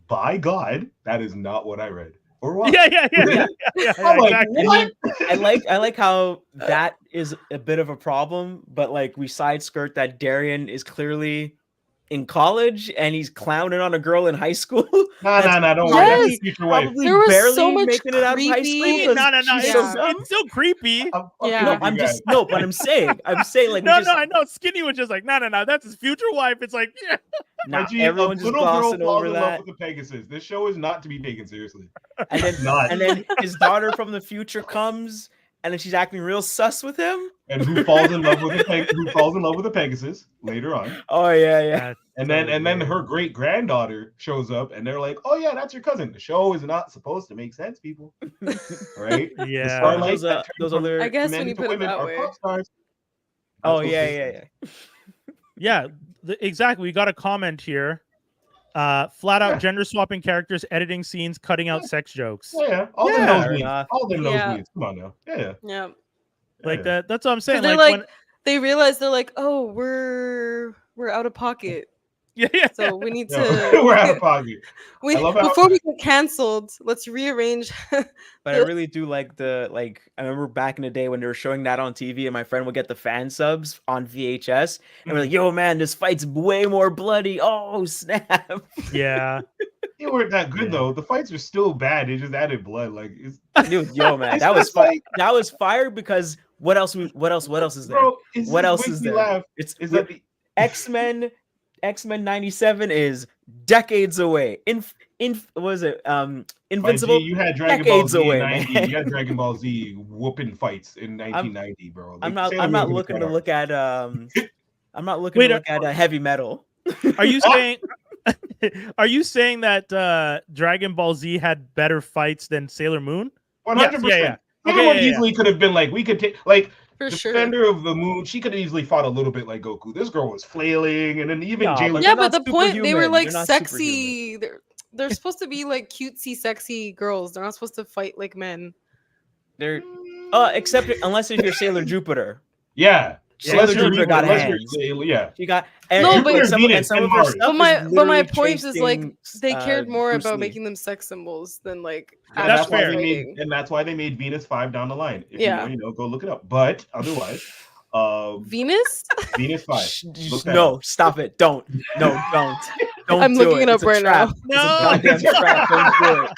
D: By God, that is not what I read or watched.
A: Yeah.
D: I'm like,
A: Exactly.
D: what?
B: I like how that is a bit of a problem, but like we side skirt that Darian is clearly in college and he's clowning on a girl in high school.
D: Nah,
B: That's
D: don't worry. That's
C: Yes.
D: his future wife.
B: probably
C: There was
B: barely
C: so much
B: making it out of high
C: creepy-
B: school. 'cause
A: No.
B: she's
C: Yeah.
B: so dumb.
A: It's still creepy.
D: I'm fucking
C: Yeah.
B: No,
D: with you
B: I'm
D: guys.
B: just no, but I'm saying like
A: No,
B: we just,
A: I know. Skinny was just like, no. That's his future wife. It's like, yeah.
B: nah,
D: My G,
B: everyone's
D: a
B: just
D: little girl
B: glossing
D: falls
B: over
D: in
B: that.
D: love with the Pegasus. This show is not to be taken seriously.
B: And then
D: Not.
B: and then his daughter from the future comes and then she's acting real sus with him.
D: And who falls in love with a Pegasus later on.
B: Oh yeah.
D: And then her great granddaughter shows up, and they're like, "Oh yeah, that's your cousin." The show is not supposed to make sense, people. Right?
A: Yeah.
D: The starlight that
B: Those
D: turns from
B: other
C: I guess
D: men
C: when you
D: into
C: put it
D: women
C: that
D: are
C: way.
D: pop stars.
B: Oh
D: That's what
B: yeah,
D: they-
A: Yeah, exactly. We got a comment here. Flat out
D: Yeah.
A: gender swapping characters, editing scenes, cutting out sex jokes.
D: Yeah, all
A: Yeah.
D: them
B: Fair
D: nosebleeds.
B: enough.
D: All them
C: Yeah.
D: nosebleeds. Come on now. Yeah.
C: Yeah.
A: Like
D: yeah.
A: that's what I'm saying.
C: Because
A: Like,
C: they're
A: when,
C: they realize they're like, oh, we're out of pocket,
A: yeah.
C: so we need
D: Yo,
C: to.
D: we're out of pocket.
C: we,
D: I love how-
C: before we get canceled, let's rearrange.
B: But I really do like I remember back in the day when they were showing that on TV and my friend would get the fan subs on VHS and we're like, yo man, this fight's way more bloody. Oh snap.
A: Yeah.
D: They weren't that good
A: Yeah.
D: though. The fights are still bad. They just added blood. Like, it's,
B: Dude, yo man,
D: It's
B: that was
D: just
B: fire.
D: like-
B: That was fire because what else is there?
D: bro, it's
B: What
D: just
B: else
D: makes
B: is
D: me
B: there?
D: laugh.
B: It's
D: Is that the
B: X-Men 97 is decades away. What was it?
D: My
B: Invincible.
D: G, you had Dragon Ball
B: decades
D: Z
B: away,
D: in 90.
B: man.
D: You had Dragon Ball Z whooping fights in 1990, bro.
B: I'm
D: Like,
B: not
D: Sailor
B: I'm not
D: Moon
B: looking
D: was
B: to
D: better.
B: look at I'm not looking
A: Wait,
B: to look at heavy metal.
A: Are you saying? Are you saying that Dragon Ball Z had better fights than Sailor Moon?
D: 100%.
A: Yeah.
D: Sailor
A: Okay,
D: Moon
A: yeah.
D: easily could have been like, we could take, like,
C: For sure.
D: Defender of the Moon, she could have easily fought a little bit like Goku. This girl was flailing, and then even
B: Nah,
D: Jalen.
B: but
C: Yeah,
B: they're
C: but
B: not
C: the point they were
B: superhuman.
C: like
B: They're not
C: sexy. They're supposed to be like cutesy, sexy girls. They're not supposed to fight like men.
B: They're except unless if you're Sailor Jupiter.
D: Yeah.
B: Sailor
D: Unless you're
B: Jupiter got
D: unless you're
B: hands.
D: Sailor- yeah.
B: She got
C: No, but-
B: and some
D: Venus
B: of
D: and
B: her
D: Mars.
B: stuff
C: But my
B: is
C: but my
B: literally
C: point is like
B: chasing,
C: they cared more
B: Bruce
C: about
B: Lee.
C: making them sex symbols than like
D: And
A: That's
D: that's why
A: fair.
D: they made,
C: fighting.
D: and that's why they made Venus 5 down the line. If
C: Yeah.
D: you know, go look it up. But otherwise,
C: Venus.
D: Venus 5. Look that
B: No,
D: up.
B: stop it! Don't
C: I'm
B: do
C: looking it
B: It's
C: up
B: a
C: right
B: trap.
C: now.
B: It's a goddamn trap. Don't do it.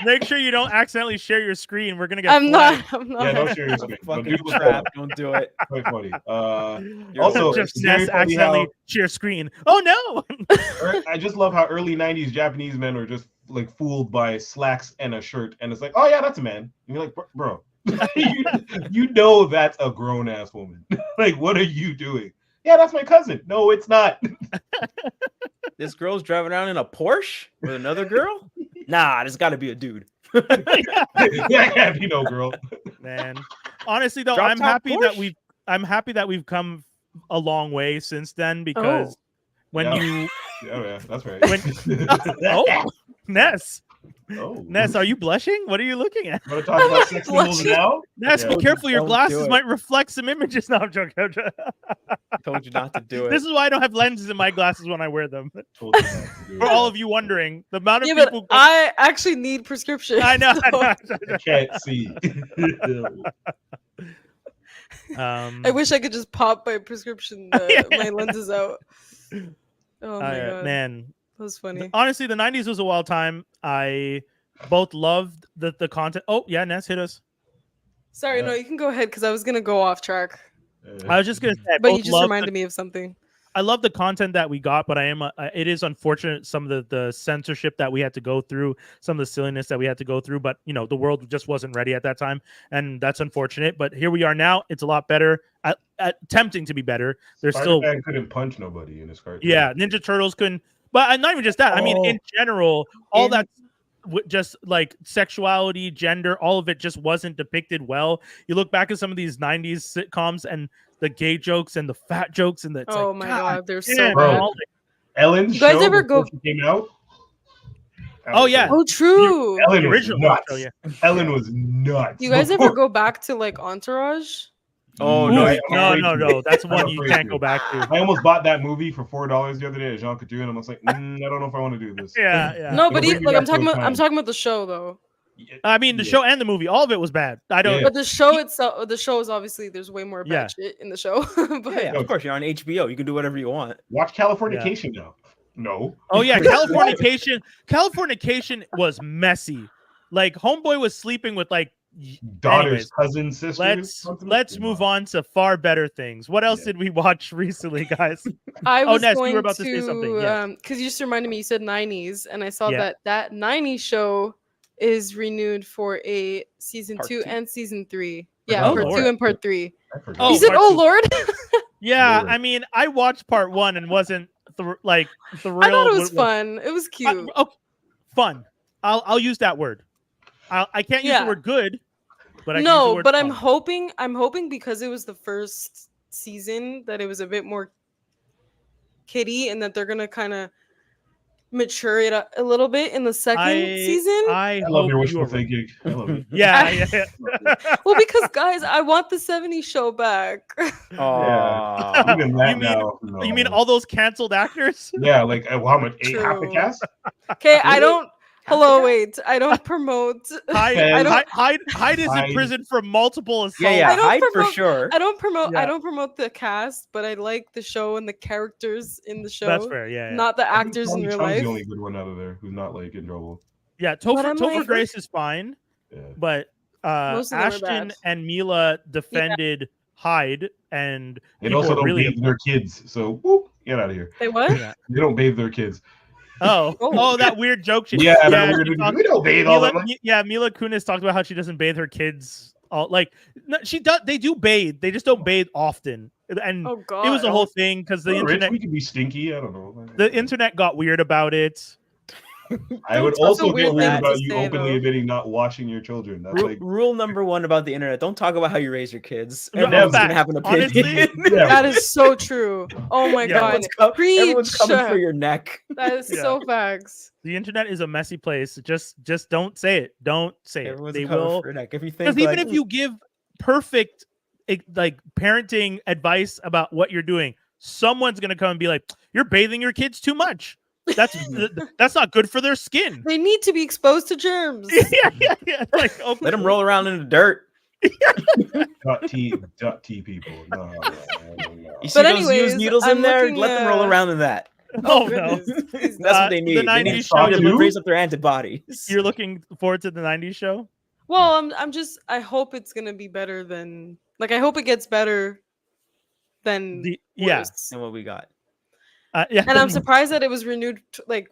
A: Make sure you don't accidentally share your screen. We're gonna get.
C: I'm
A: flagged.
C: not. I'm not.
D: Yeah, don't share your
B: It's a
D: screen. But
B: fucking
D: do look that
B: trap.
D: up.
B: Don't do it.
D: Quite funny.
B: You're
D: Also,
B: the
A: Just
D: it's very
A: Ness
D: funny
A: accidentally
D: how-
A: share screen. Oh no!
D: I just love how early 90s Japanese men are just like fooled by slacks and a shirt, and it's like, oh yeah, that's a man. And you're like, bro, you know that's a grown ass woman. Like, what are you doing? Yeah, that's my cousin. No, it's not.
B: This girl's driving around in a Porsche with another girl? Nah, there's got to be a dude.
D: Yeah, can't be no girl.
A: Man, honestly though,
B: Drop
A: I'm
B: top
A: happy that
B: Porsche?
A: we've come a long way since then because when
C: Oh.
D: Yeah.
A: you
D: Yeah, that's right.
A: oh Ness,
D: Oh,
A: Ness, are you blushing? What are you looking at?
D: Want to talk about sex symbols
C: blushing.
D: now?
A: Ness, be
D: Yeah.
A: careful. Your
B: Don't do
A: glasses
B: it.
A: might reflect some images. No, I'm joking. I'm joking.
B: Told you not to do it.
A: This is why I don't have lenses in my glasses when I wear them.
D: Told you not to do
A: For
D: it.
A: all of you wondering, the amount of
C: Yeah, but
A: people.
C: I actually need prescription.
A: I know.
C: so
A: I
D: I can't see.
A: know.
C: I wish I could just pop my prescription, my lenses out. Oh my god,
A: man.
C: that was funny.
A: Honestly, the 90s was a wild time. I both loved the content. Oh, yeah, Ness, hit us.
C: Sorry, no, you can go ahead because I was gonna go off track,
A: I was just going to say, I
C: but
A: both
C: you just
A: loved
C: reminded me of something.
A: I love the content that we got, but it is unfortunate some of the censorship that we had to go through, some of the silliness that we had to go through. But you know, the world just wasn't ready at that time, and that's unfortunate. But here we are now. It's a lot better. Attempting to be better. There's still
D: couldn't punch nobody in his cartoon.
A: Yeah, Ninja Turtles couldn't. But not even just that. I mean, in general, all that just like sexuality, gender, all of it just wasn't depicted well. You look back at some of these 90s sitcoms and the gay jokes and the fat jokes and the
C: Oh my god, they're so
A: damn,
C: bad.
A: bro.
D: Ellen's
C: You guys
D: show
C: ever
D: before
C: go-
D: she came out.
A: Oh, yeah.
C: Oh, true.
D: Ellen
A: The
D: was
A: original
D: nuts.
A: show, yeah.
D: Ellen was nuts.
C: You guys ever go back to like Entourage?
B: Oh,
A: Ooh,
B: no,
A: no. That's
D: I'm
A: one you
D: afraid
A: can't
D: to.
A: go back to.
D: I almost bought that movie for $4 the other day at Jean Couture, and I'm just like, I don't know if I want to do this.
A: Yeah.
C: No,
D: It'll
C: but
D: bring me
C: like
D: back to those
C: I'm
D: times.
C: talking about the show though.
A: I mean, the show and the movie, all of it was bad. I don't.
D: Yeah.
C: But the show itself, the show is obviously there's way more
A: Yeah.
C: bad shit in the show. but
B: Yeah, of course, you're on HBO. You can do whatever you want.
D: Watch Californication now. No.
A: Oh yeah, Californication. Californication was messy. Like Homeboy was sleeping with like.
D: Daughter's
A: Anyways,
D: cousin, sister.
A: let's move on to far better things. What else did we watch recently, guys?
C: I was
A: Ness, you
C: going
A: were about to say something, yes.
C: because you just reminded me. You said 90s, and I saw
A: Yeah.
C: that 90s show is renewed for a season
B: Part
C: 2
B: two.
C: and season 3. Yeah,
A: Oh,
C: part
A: Lord.
C: 2 and part 3.
D: I forgot.
A: Oh,
C: You said,
A: part
C: "Oh
A: two.
C: Lord."
A: Yeah,
D: Lord.
A: I mean, I watched part 1 and wasn't thrilled.
C: I thought it was fun. It was cute.
A: Fun. I'll use that word. I can't use
C: Yeah.
A: the word good, but I can use the
C: No,
A: word
C: but
A: fun.
C: I'm hoping because it was the first season that it was a bit more kiddie and that they're gonna kind of mature it a little bit in the second season.
A: I
D: I love
A: hope
D: your
A: you
D: wishful
A: are right.
D: thinking. I love it.
A: Yeah.
C: Well, because guys, I want the 70s show back.
B: Oh,
D: Even that
A: You mean-
D: now. No.
A: You mean all those canceled actors?
D: Yeah, like how much? Half the
C: True.
D: cast?
C: Okay, I
D: Really?
C: don't. Hello, wait. I don't promote.
A: Hyde is in
D: Hyde.
A: prison for multiple assaults.
B: yeah,
C: I don't
B: hide for
C: promote-
B: sure.
C: I don't promote.
A: Yeah.
C: I don't promote the cast, but I like the show and the characters in the show.
A: That's fair. Yeah.
C: Not the actors in
D: Tommy
C: real
D: Chung's
C: life.
D: the only good one out of there who's not like in trouble.
A: Yeah.
C: But I'm
A: Topher
C: like-
A: Grace is fine,
D: Yeah.
A: but
C: Most of them are
A: Ashton
C: bad.
A: and Mila defended Hyde, and
D: They
A: people
D: also
A: were
D: don't
A: really
D: bathe their kids, so whoop, get out of here.
C: They what?
A: Yeah.
D: They don't bathe their kids.
A: Oh,
C: Oh.
A: that weird joke.
D: Yeah, that
A: she
D: weird.
A: talked-
D: We don't bathe all that
A: Mila,
D: much.
A: Mila Kunis talked about how she doesn't bathe her kids. She does. They do bathe. They just don't bathe often. And
C: Oh god.
A: it was a whole thing because the
D: We're rich,
A: internet,
D: we can be stinky. I don't know.
A: the internet got weird about it.
D: I would
C: That's a
D: also
C: weird
D: get weird
C: thing
D: about
C: to
D: you
C: say,
D: openly
C: though.
D: admitting not washing your children. That's like
B: Rule number 1 about the internet: don't talk about how you raise your kids.
A: No,
B: Everyone's
A: fact.
B: gonna have an opinion.
A: Honestly,
C: That is so true. Oh my
A: Yeah.
C: god.
B: Everyone's coming for
C: Preach.
B: your neck.
C: That is
A: Yeah.
C: so facts.
A: The internet is a messy place. Just don't say it. Don't say
B: Everyone's
A: it. They
B: coming
A: will.
B: for your neck. If you think
A: Because even
B: like,
A: if you give perfect like parenting advice about what you're doing, someone's gonna come and be like, "You're bathing your kids too much. That's not good for their skin."
C: They need to be exposed to germs.
A: Yeah. Like, okay.
B: let them roll around in the dirt.
D: .t people. No.
B: You see
C: But
B: those
C: anyways,
B: used needles
C: I'm
B: in there?
C: looking,
B: Let them roll around in that.
A: Oh no.
C: goodness. Please
B: That's what they
A: the
B: need. They
A: 90s
B: need
A: show
B: to
D: you?
B: raise up their antibodies.
A: You're looking forward to the 90s show?
C: Well, I hope it's gonna be better than I hope it gets better than
A: Yeah.
C: worse.
B: And what we got?
A: Yeah.
C: And I'm surprised that it was renewed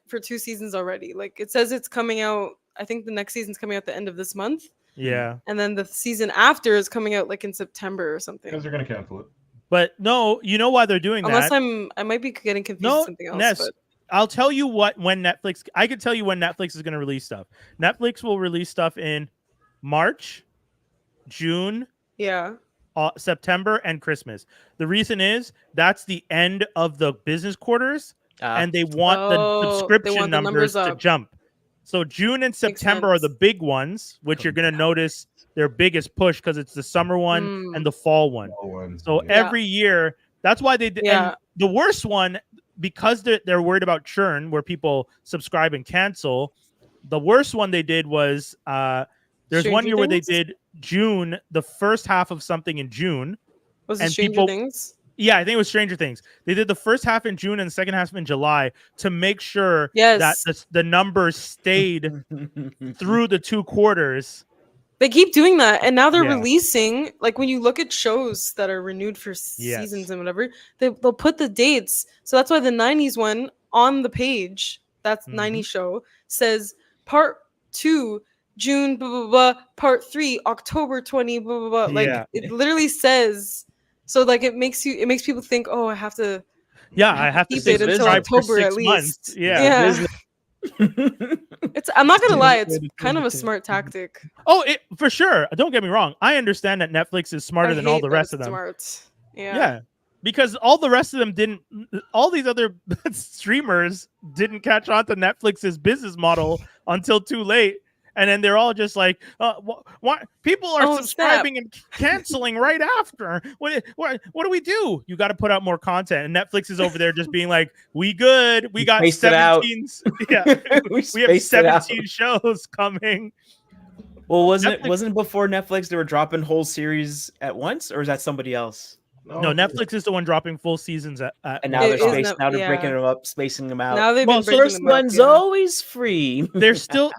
C: for 2 seasons already. Like it says it's coming out. I think the next season's coming out the end of this month,
A: Yeah.
C: and then the season after is coming out in September or something.
D: Because they're gonna cancel it.
A: But no, you know why they're doing
C: Unless
A: that?
C: I might be getting confused
A: No,
C: with something else.
A: Ness,
C: But
A: I'll tell you when Netflix. I could tell you when Netflix is going to release stuff. Netflix will release stuff in March, June,
C: yeah,
A: September, and Christmas. The reason is that's the end of the business quarters, and they want
C: Oh,
A: the
C: they
A: subscription
C: want the
A: numbers
C: numbers
A: to
C: up.
A: jump. So June and September are the
C: sense.
A: big ones, which you're gonna notice their biggest push because it's the summer one and the fall one.
D: Fall one,
A: So
D: yeah.
A: every year, that's why they.
C: Yeah.
A: And the worst one, because they're worried about churn, where people subscribe and cancel. The worst one they did was there's one
C: Stranger
A: year where they
C: Things?
A: did June, the first half of something in June.
C: Was it
A: and
C: Stranger
A: people-
C: Things?
A: Yeah, I think it was Stranger Things. They did the first half in June and the second half in July to make sure that
C: Yes.
A: the numbers stayed through the 2 quarters.
C: They keep doing that, and now they're
A: Yeah.
C: releasing. Like when you look at shows that are renewed for seasons and whatever, they'll put the dates. So that's why the '90s one on the page, that's
A: Mhm.
C: '90s show, says Part 2, June, blah blah blah. Part 3, October 20, blah blah blah. Like
A: Yeah.
C: it literally says. So like it makes people think, oh, I have to
A: Yeah, I have to
C: keep
A: stay
C: it until
A: subscribed for
C: October
A: 6
C: at
A: months.
C: least.
A: Yeah.
C: It's. I'm not gonna lie, it's
B: Good
C: kind of a
B: point.
C: smart tactic.
A: Oh, for sure. Don't get me wrong. I understand that Netflix is smarter
C: I
A: than all
C: hate
A: the
C: that
A: rest
C: it's
A: of them.
C: Smart.
A: Yeah. Because all the rest of them didn't. All these other streamers didn't catch on to Netflix's business model until too late. And then they're all just like, "What? People are
C: Oh,
A: subscribing and canceling right after. What do we do? You got to put out more content." And Netflix is over there just being like, "We good. We got
B: spaced it out.
A: 17. Yeah, we have
B: spaced it out.
A: 17 shows coming."
B: Well, wasn't
A: Netflix-
B: it before Netflix they were dropping whole series at once, or is that somebody else?
A: No, Netflix is the one dropping full seasons at
B: And now
C: It
B: they're
C: is
B: spaced.
C: not-
B: Now they're
C: yeah.
B: breaking them up, spacing them out.
C: Now they've
A: Well,
C: been
A: so
C: breaking
B: First
C: them up,
B: one's
C: yeah.
B: always free.
A: they're still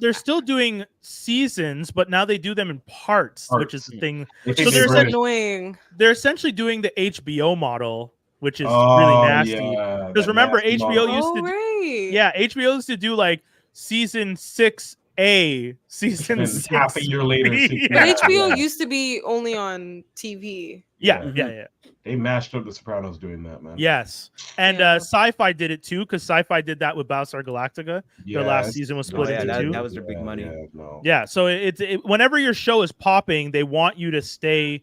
A: doing seasons, but now they do them in parts, which is the thing.
D: They
C: Which
D: think
C: is
A: there's
D: they're
C: so
D: British.
C: annoying.
A: They're essentially doing the HBO model, which is
D: Oh,
A: really nasty.
D: yeah,
A: Because
D: that
A: remember,
D: nasty
A: HBO
D: model.
A: used
C: Oh
A: to
C: right.
A: HBO used to do like season 6A, season
D: And
A: 6.
D: half a year later,
A: Yeah.
C: But HBO used to be only on TV.
A: Yeah.
D: They mashed up the Sopranos doing that, man.
A: Yes. And
C: Yeah.
A: Sci-Fi did it too, because Sci-Fi did that with Battlestar Galactica. Their last season was split
B: yeah,
A: into
B: that-
A: 2.
B: that was their big money.
D: Yeah, no.
A: Yeah, so whenever your show is popping, they want you to stay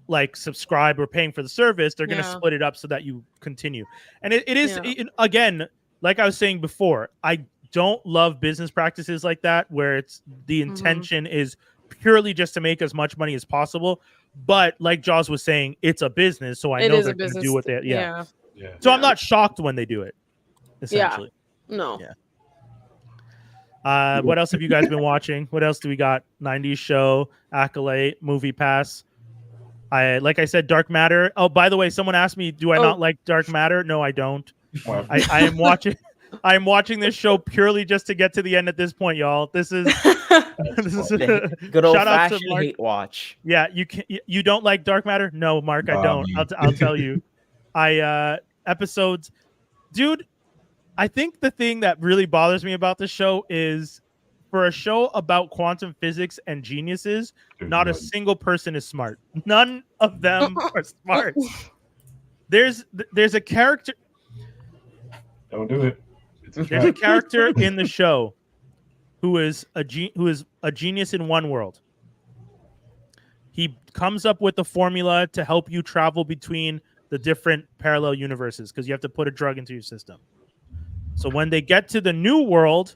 A: like subscribe or paying for the service. They're going to
C: Yeah.
A: split it up so that you continue. And it is
C: Yeah.
A: again, like I was saying before, I don't love business practices like that where it's the intention is purely just to make as much money as possible. But like Jaws was saying, it's a business, so I
C: It
A: know
C: is
A: they're
C: a
A: going to
C: business.
A: do what they
C: Yeah.
D: Yeah.
A: So I'm not shocked when they do it. Essentially.
C: No.
A: Yeah. What else have you guys been watching? What else do we got? 90s show, Acolyte, MoviePass. Like I said, Dark Matter. Oh, by the way, someone asked me, do I not like Dark Matter? No, I don't.
D: Well,
A: I am watching. I am watching this show purely just to get to the end at this point, y'all. This is
B: Good old
A: shout out to
B: fashioned
A: Mark.
B: hate watch.
A: Yeah, you don't like Dark Matter? No, Mark, I don't.
D: Bobby.
A: I'll tell you. Episodes, dude. I think the thing that really bothers me about this show is for a show about quantum physics and geniuses, not a single person is smart. None of them are smart. There's a character.
D: Don't do it. It's a
A: There's a
D: trap.
A: character in the show who is a genius in one world. He comes up with a formula to help you travel between the different parallel universes because you have to put a drug into your system. So when they get to the new world,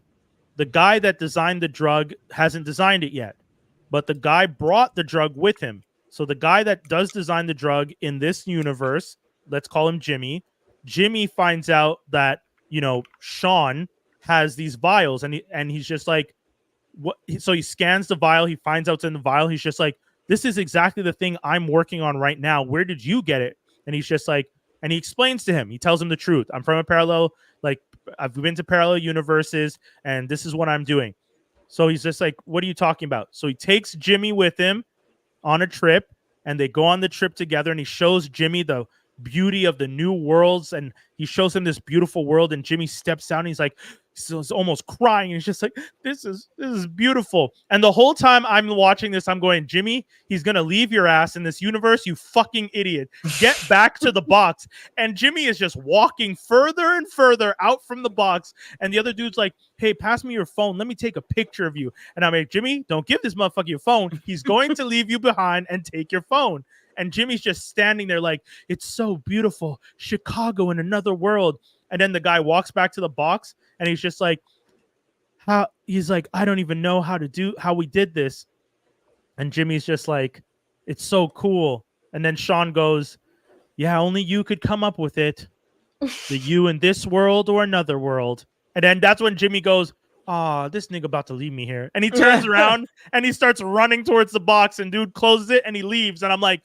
A: the guy that designed the drug hasn't designed it yet, but the guy brought the drug with him. So the guy that does design the drug in this universe, let's call him Jimmy. Jimmy finds out that, Sean has these vials and he's just like, what? So he scans the vial. He finds out it's in the vial. He's just like, this is exactly the thing I'm working on right now. Where did you get it? And he's just like, and he explains to him, he tells him the truth. I'm from a parallel, I've been to parallel universes and this is what I'm doing. So he's just like, what are you talking about? So he takes Jimmy with him on a trip and they go on the trip together and he shows Jimmy the beauty of the new worlds and he shows him this beautiful world and Jimmy steps down and he's like, he's almost crying and he's just like, this is beautiful. And the whole time I'm watching this, I'm going, Jimmy, he's gonna leave your ass in this universe, you fucking idiot. Get back to the box. And Jimmy is just walking further and further out from the box and the other dude's like, hey, pass me your phone, let me take a picture of you. And I'm like, Jimmy, don't give this motherfucker your phone, he's going to leave you behind and take your phone. And Jimmy's just standing there like, it's so beautiful, Chicago in another world. And then the guy walks back to the box and he's just like, how he's like, I don't even know how we did this. And Jimmy's just like, it's so cool. And then Sean goes, yeah, only you could come up with it. The you in this world or another world. And then that's when Jimmy goes, this nigga about to leave me here. And he turns around and he starts running towards the box, and dude closes it and he leaves. And I'm like,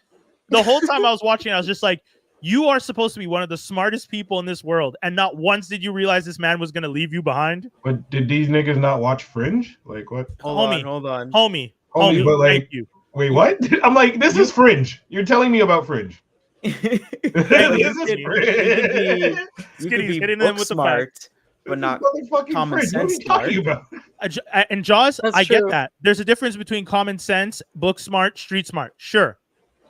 A: the whole time I was watching, I was just like, you are supposed to be one of the smartest people in this world, and not once did you realize this man was going to leave you behind.
D: But did these niggas not watch Fringe? Like what?
B: Hold on.
A: Homie,
D: But like,
A: thank you.
D: wait, what? I'm like, this is Fringe. You're telling me about Fringe. This is Fringe.
B: You could be book smart, but not common sense smart.
A: And Jaws,
C: That's
A: I get
C: true.
A: that. There's a difference between common sense, book smart, street smart. Sure.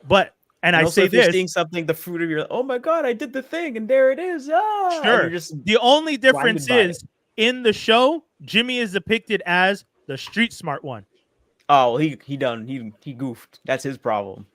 A: But, and I
B: also,
A: say
B: if you're
A: this,
B: seeing something, the fruit of your, oh my God, I did the thing, and there it is. Ah,
A: sure.
B: you're just
A: The only difference
B: blinded by
A: is in the show, Jimmy is depicted as the street smart one.
B: oh, well, he goofed. That's his problem.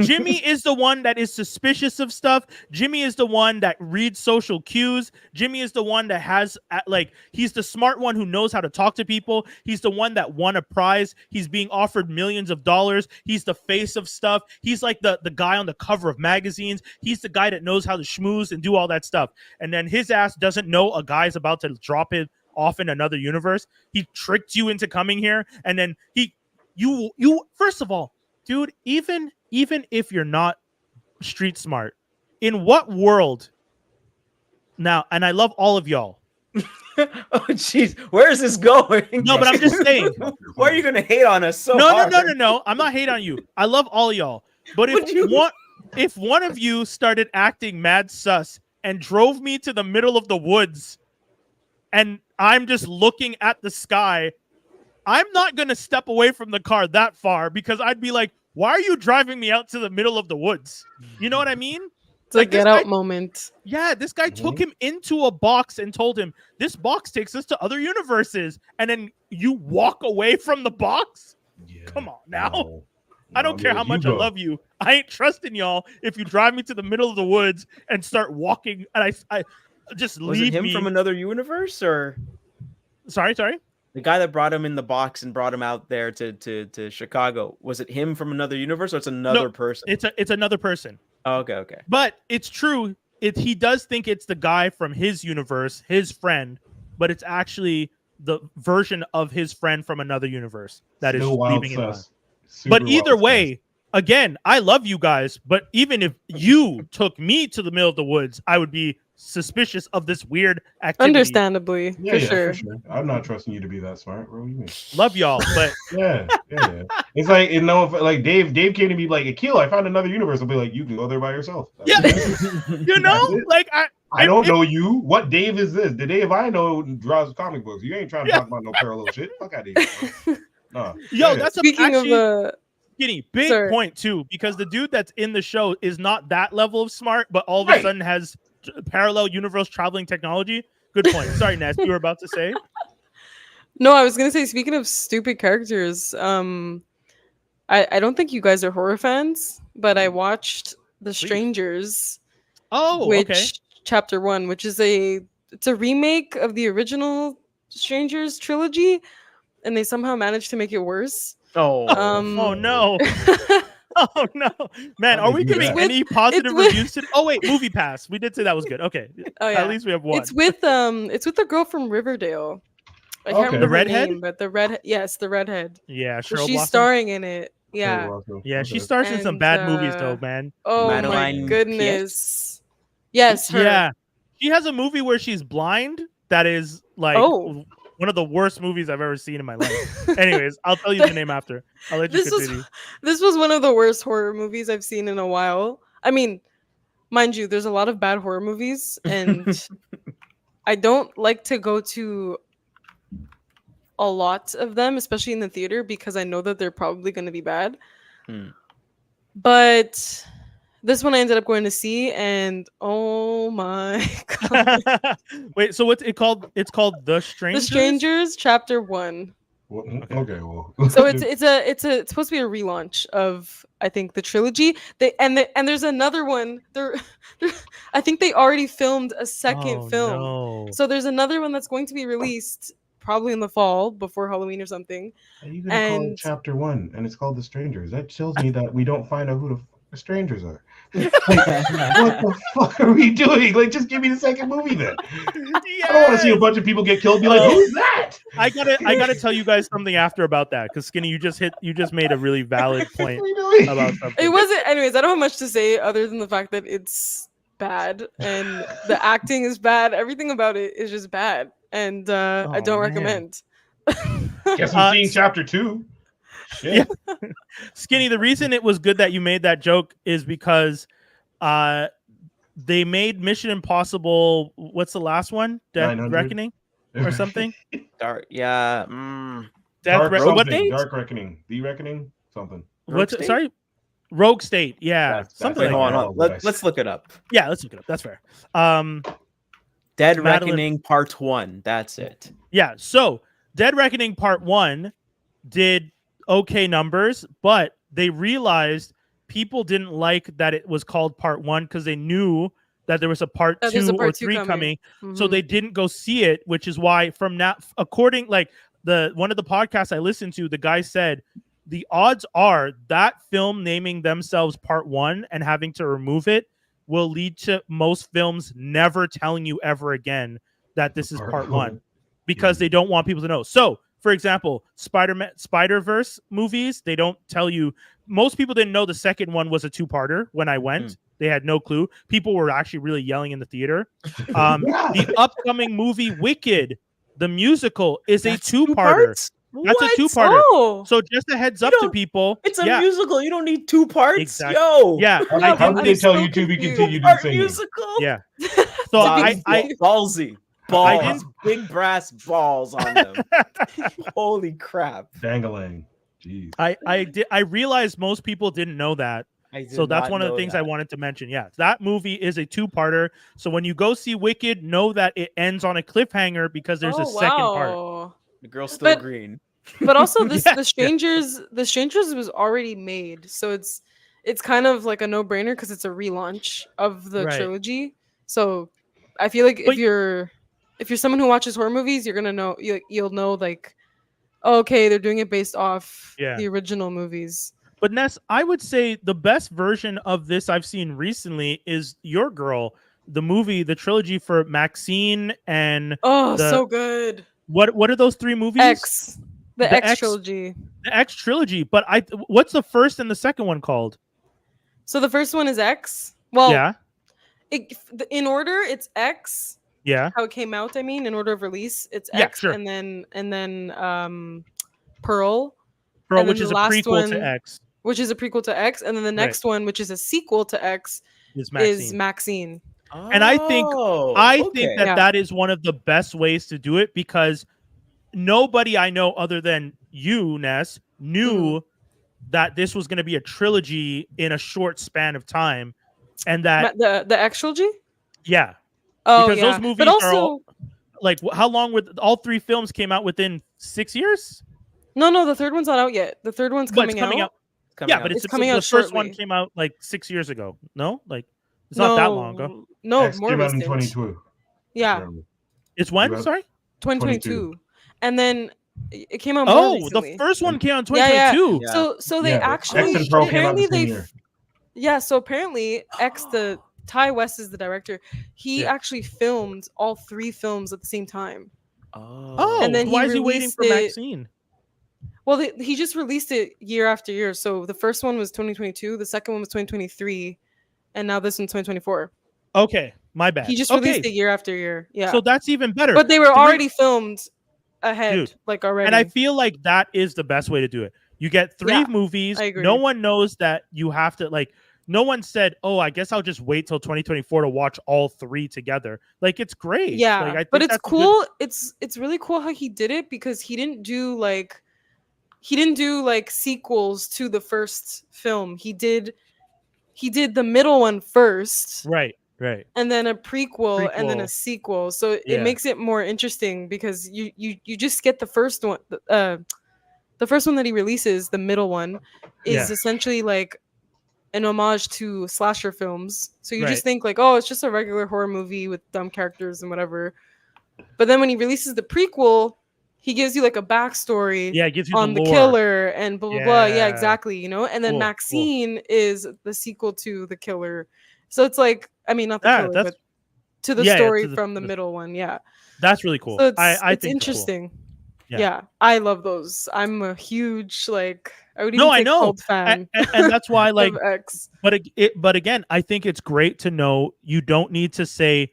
A: Jimmy is the one that is suspicious of stuff. Jimmy is the one that reads social cues. Jimmy is the one that has, like, he's the smart one who knows how to talk to people. He's the one that won a prize. He's being offered millions of dollars. He's the face of stuff. He's like the guy on the cover of magazines. He's the guy that knows how to schmooze and do all that stuff. And then his ass doesn't know a guy's about to drop it off in another universe. He tricked you into coming here. And then you first of all, dude, even if you're not street smart, in what world now, and I love all of y'all.
B: Oh jeez, where is this going?
A: No, but I'm just saying.
B: Why are you gonna hate on us so
A: No,
B: hard?
A: no. I'm not hating on you. I love all of y'all. But if one of you started acting mad sus and drove me to the middle of the woods and I'm just looking at the sky, I'm not going to step away from the car that far, because I'd be like, why are you driving me out to the middle of the woods? You know what I mean?
C: It's like a get out moment.
A: Yeah, this guy took him into a box and told him, this box takes us to other universes. And then you walk away from the box?
D: Yeah,
A: come on now.
D: no.
A: I don't care how much I love you. I ain't trusting y'all if you drive me to the middle of the woods and start walking and I just
B: Was
A: leave
B: it him
A: me.
B: from another universe, or
A: Sorry?
B: the guy that brought him in the box and brought him out there to Chicago? Was it him from another universe, or it's another person?
A: It's another person.
B: Oh, okay.
A: But it's true. He does think it's the guy from his universe, his friend, but it's actually the version of his friend from another universe that is leaving him behind. But either way, again, I love you guys, but even if you took me to the middle of the woods, I would be suspicious of this weird activity.
C: Understandably, for sure.
D: I'm not trusting you to be that smart, bro. You mean?
A: Love y'all, but
D: yeah. It's like, you know, if, like Dave came to me like, Akil, I found another universe. I'll be like, you can go there by yourself.
A: You know, like
D: I don't know you. What Dave is this? The Dave I know draws comic books. You ain't trying to talk about no parallel shit. Fuck out of here. No.
A: That's
C: Speaking of
A: Skinny, big point too, because the dude that's in the show is not that level of smart, but all of a sudden has parallel universe traveling technology. Good point. Sorry, Ness, you were about to say?
C: No, I was gonna say, speaking of stupid characters, I don't think you guys are horror fans, but I watched The Strangers. Chapter 1, which is it's a remake of the original Strangers trilogy, and they somehow managed to make it worse.
B: Oh
A: no. Oh no, man! Are we giving any positive reviews to? Oh wait, MoviePass. We did say that was good. Okay, at least we have one.
C: It's with the girl from Riverdale. I can't remember
A: the redhead,
C: name, but the redhead.
A: Yeah,
C: sure. She's starring in it. Yeah,
A: she stars in some bad movies though, man.
C: Oh Madeline my goodness! Yes, her.
A: Yeah, she has a movie where she's blind. That is like one of the worst movies I've ever seen in my life. Anyways, I'll tell you the name after. I'll let you continue.
C: This was one of the worst horror movies I've seen in a while. I mean, mind you, there's a lot of bad horror movies, and I don't like to go to a lot of them, especially in the theater, because I know that they're probably going to be bad. But this one I ended up going to see, and oh my god!
A: Wait, so what's it called? It's called The Strangers.
C: The Strangers, Chapter 1.
D: Okay, well.
C: So it's supposed to be a relaunch of, I think, the trilogy. And there's another one. I think they already filmed a second film.
A: No.
C: So there's another one that's going to be released probably in the fall before Halloween or something.
D: Are you gonna call it
C: And
D: chapter 1 and it's called The Strangers? That tells me that we don't find out who the strangers are. Like, what the fuck are we doing? Like, just give me the second movie then. I don't want to see a bunch of people get killed. Be like, who's that?
A: I gotta tell you guys something after about that, because Skinny, you just made a really valid point about something.
C: it wasn't. Anyways, I don't have much to say other than the fact that it's bad and the acting is bad. Everything about it is just bad, and I don't recommend.
D: Guess I'm seeing chapter 2. Shit.
A: Yeah. Skinny, the reason it was good that you made that joke is because they made Mission Impossible. What's the last one? Death
D: 900?
A: Reckoning or something?
B: Dark, yeah.
D: Dark
A: What?
D: Reckoning. The Reckoning? Something.
A: What's
B: Rogue State?
A: sorry? Rogue State. Yeah.
D: That's
A: something
D: like
A: like that.
B: Hold on. Let's look it up.
A: Yeah, let's look it up. That's fair.
B: Dead
A: Madeline-
B: Reckoning Part 1. That's it.
A: Yeah. So Dead Reckoning Part 1 did okay numbers, but they realized people didn't like that it was called Part 1 because they knew that there was a part
C: That there's
A: 2
C: a part
A: or
C: 2
A: 3
C: coming.
A: coming. So
C: Mhm.
A: they didn't go see it, which is why from now, according like one of the podcasts I listened to, the guy said the odds are that film naming themselves Part 1 and having to remove it will lead to most films never telling you ever again that this is Part 1 because they don't want people to know. So, for example, Spider-Verse movies, they don't tell you. Most people didn't know the second one was a 2-parter when I went. They had no clue. People were actually really yelling in the theater. The upcoming movie Wicked, the musical, is
B: That's
A: a 2-parter. That's a 2-parter.
C: Oh.
A: So just a heads up to people.
B: It's a musical. You don't need 2 parts.
A: Exactly.
B: Yo.
A: Yeah.
D: How did they tell you to be
C: confused.
D: continued in
B: Part
D: singing?
B: musical.
A: Yeah. So I
B: ballsy.
A: I
B: Balls.
A: didn't-
B: Big brass balls on them. Holy crap.
D: Dangalang. Jeez.
A: I realized most people didn't know that. So that's one of the things I wanted to mention. Yeah, that movie is a 2-parter. So when you go see Wicked, know that it ends on a cliffhanger because there's a second part.
B: The girl's still
C: But-
B: green.
C: But also this
A: Yeah,
C: the strangers was already made, so it's kind of like a no-brainer because it's a relaunch of the
A: Right.
C: trilogy. So I feel like
A: But-
C: if you're someone who watches horror movies, you're gonna know you'll know like, oh, okay, they're doing it based off the original movies.
A: But Ness, I would say the best version of this I've seen recently is Your Girl, the movie, the trilogy for Maxine and
C: Oh, so good.
A: what are those 3 movies?
C: The
A: The
C: X
A: X-
C: trilogy.
A: The X trilogy. But what's the first and the second one called?
C: So the first one is X. Well,
A: Yeah.
C: In order, it's X.
A: Yeah.
C: How it came out, I mean, in order of release, it's
A: Yeah,
C: X,
A: sure.
C: and then Pearl,
A: Pearl,
C: and
A: which
C: then
A: is
C: the
A: a
C: last
A: prequel
C: one-
A: to X,
C: which is a prequel to X, and then the next one, which is a sequel to X,
A: is Maxine.
C: is Maxine.
A: And I think
B: okay.
A: that is one of the best ways to do it because nobody I know other than you, Ness, knew that this was going to be a trilogy in a short span of time, and that
C: The X trilogy.
A: yeah,
C: Oh,
A: because
C: yeah.
A: those movies
C: but also,
A: are all, like how long were all 3 films came out within 6 years?
C: no, the third one's not out yet. The third one's
A: But
C: coming,
A: it's coming out.
B: Coming
A: Yeah,
B: out.
A: but
C: It's
A: it's
C: coming
A: the
C: out
A: first one
C: shortly.
A: came out like 6 years ago. No, like it's not that long ago.
C: No,
D: X
C: more
D: came out in
C: recent.
D: 2022.
C: Yeah,
D: Remember.
A: It's when?
D: You have-
A: Sorry.
C: 2022, and then it came out more
A: Oh,
C: recently.
A: the first one came out in
C: Yeah,
A: 2022.
B: Yeah.
C: So they
D: Yeah,
C: actually
D: X and Pearl came out
C: apparently
D: the same
C: they
D: year.
C: yeah. So apparently X, the Ty West is the director. He
A: Yeah.
C: actually filmed all 3 films at the same time.
A: Oh,
C: And then
A: why
C: he
A: is he waiting
C: released
A: for
C: it-
A: Maxine?
C: Well, he just released it year after year. So the first one was 2022, the second one was 2023, and now this one's 2024.
A: Okay, my bad.
C: He just
A: okay,
C: released it year after year. Yeah.
A: so that's even better.
C: But they were
A: 3
C: already filmed ahead,
A: Dude,
C: like already.
A: and I feel like that is the best way to do it. You get 3
C: Yeah,
A: movies.
C: I agree.
A: No one knows that you have to like. No one said, "Oh, I guess I'll just wait till 2024 to watch all 3 together." Like it's great.
C: Yeah,
A: like, I
C: but
A: think
C: it's
A: that's a good-
C: cool. It's really cool how he did it because he didn't do like sequels to the first film. He did the middle one first,
A: Right.
C: and then a prequel, and then a
A: Prequel.
C: sequel. So
A: Yeah.
C: it makes it more interesting because you just get the first one. The first one that he releases, the middle one, is
A: Yeah.
C: essentially like an homage to slasher films. So you
A: Right.
C: just think like, oh, it's just a regular horror movie with dumb characters and whatever. But then when he releases the prequel, he gives you like a backstory
A: Yeah, it gives you
C: on
A: the
C: the
A: lore.
C: killer and blah blah blah. Yeah,
A: Yeah.
C: exactly. You know, and then
A: Cool, cool.
C: Maxine is the sequel to the killer. So it's like, I mean, not the
A: Yeah,
C: killer,
A: that's
C: but to the
A: yeah,
C: story
A: to
C: from the
A: the
C: middle one. Yeah.
A: that's really cool.
C: So
A: I
C: it's
A: think it's cool.
C: interesting.
A: Yeah.
C: Yeah, I love those. I'm a huge like I would
A: No,
C: even
A: I
C: say
A: know,
C: cult fan
A: and that's why like.
C: of X.
A: But again, I think it's great to know you don't need to say,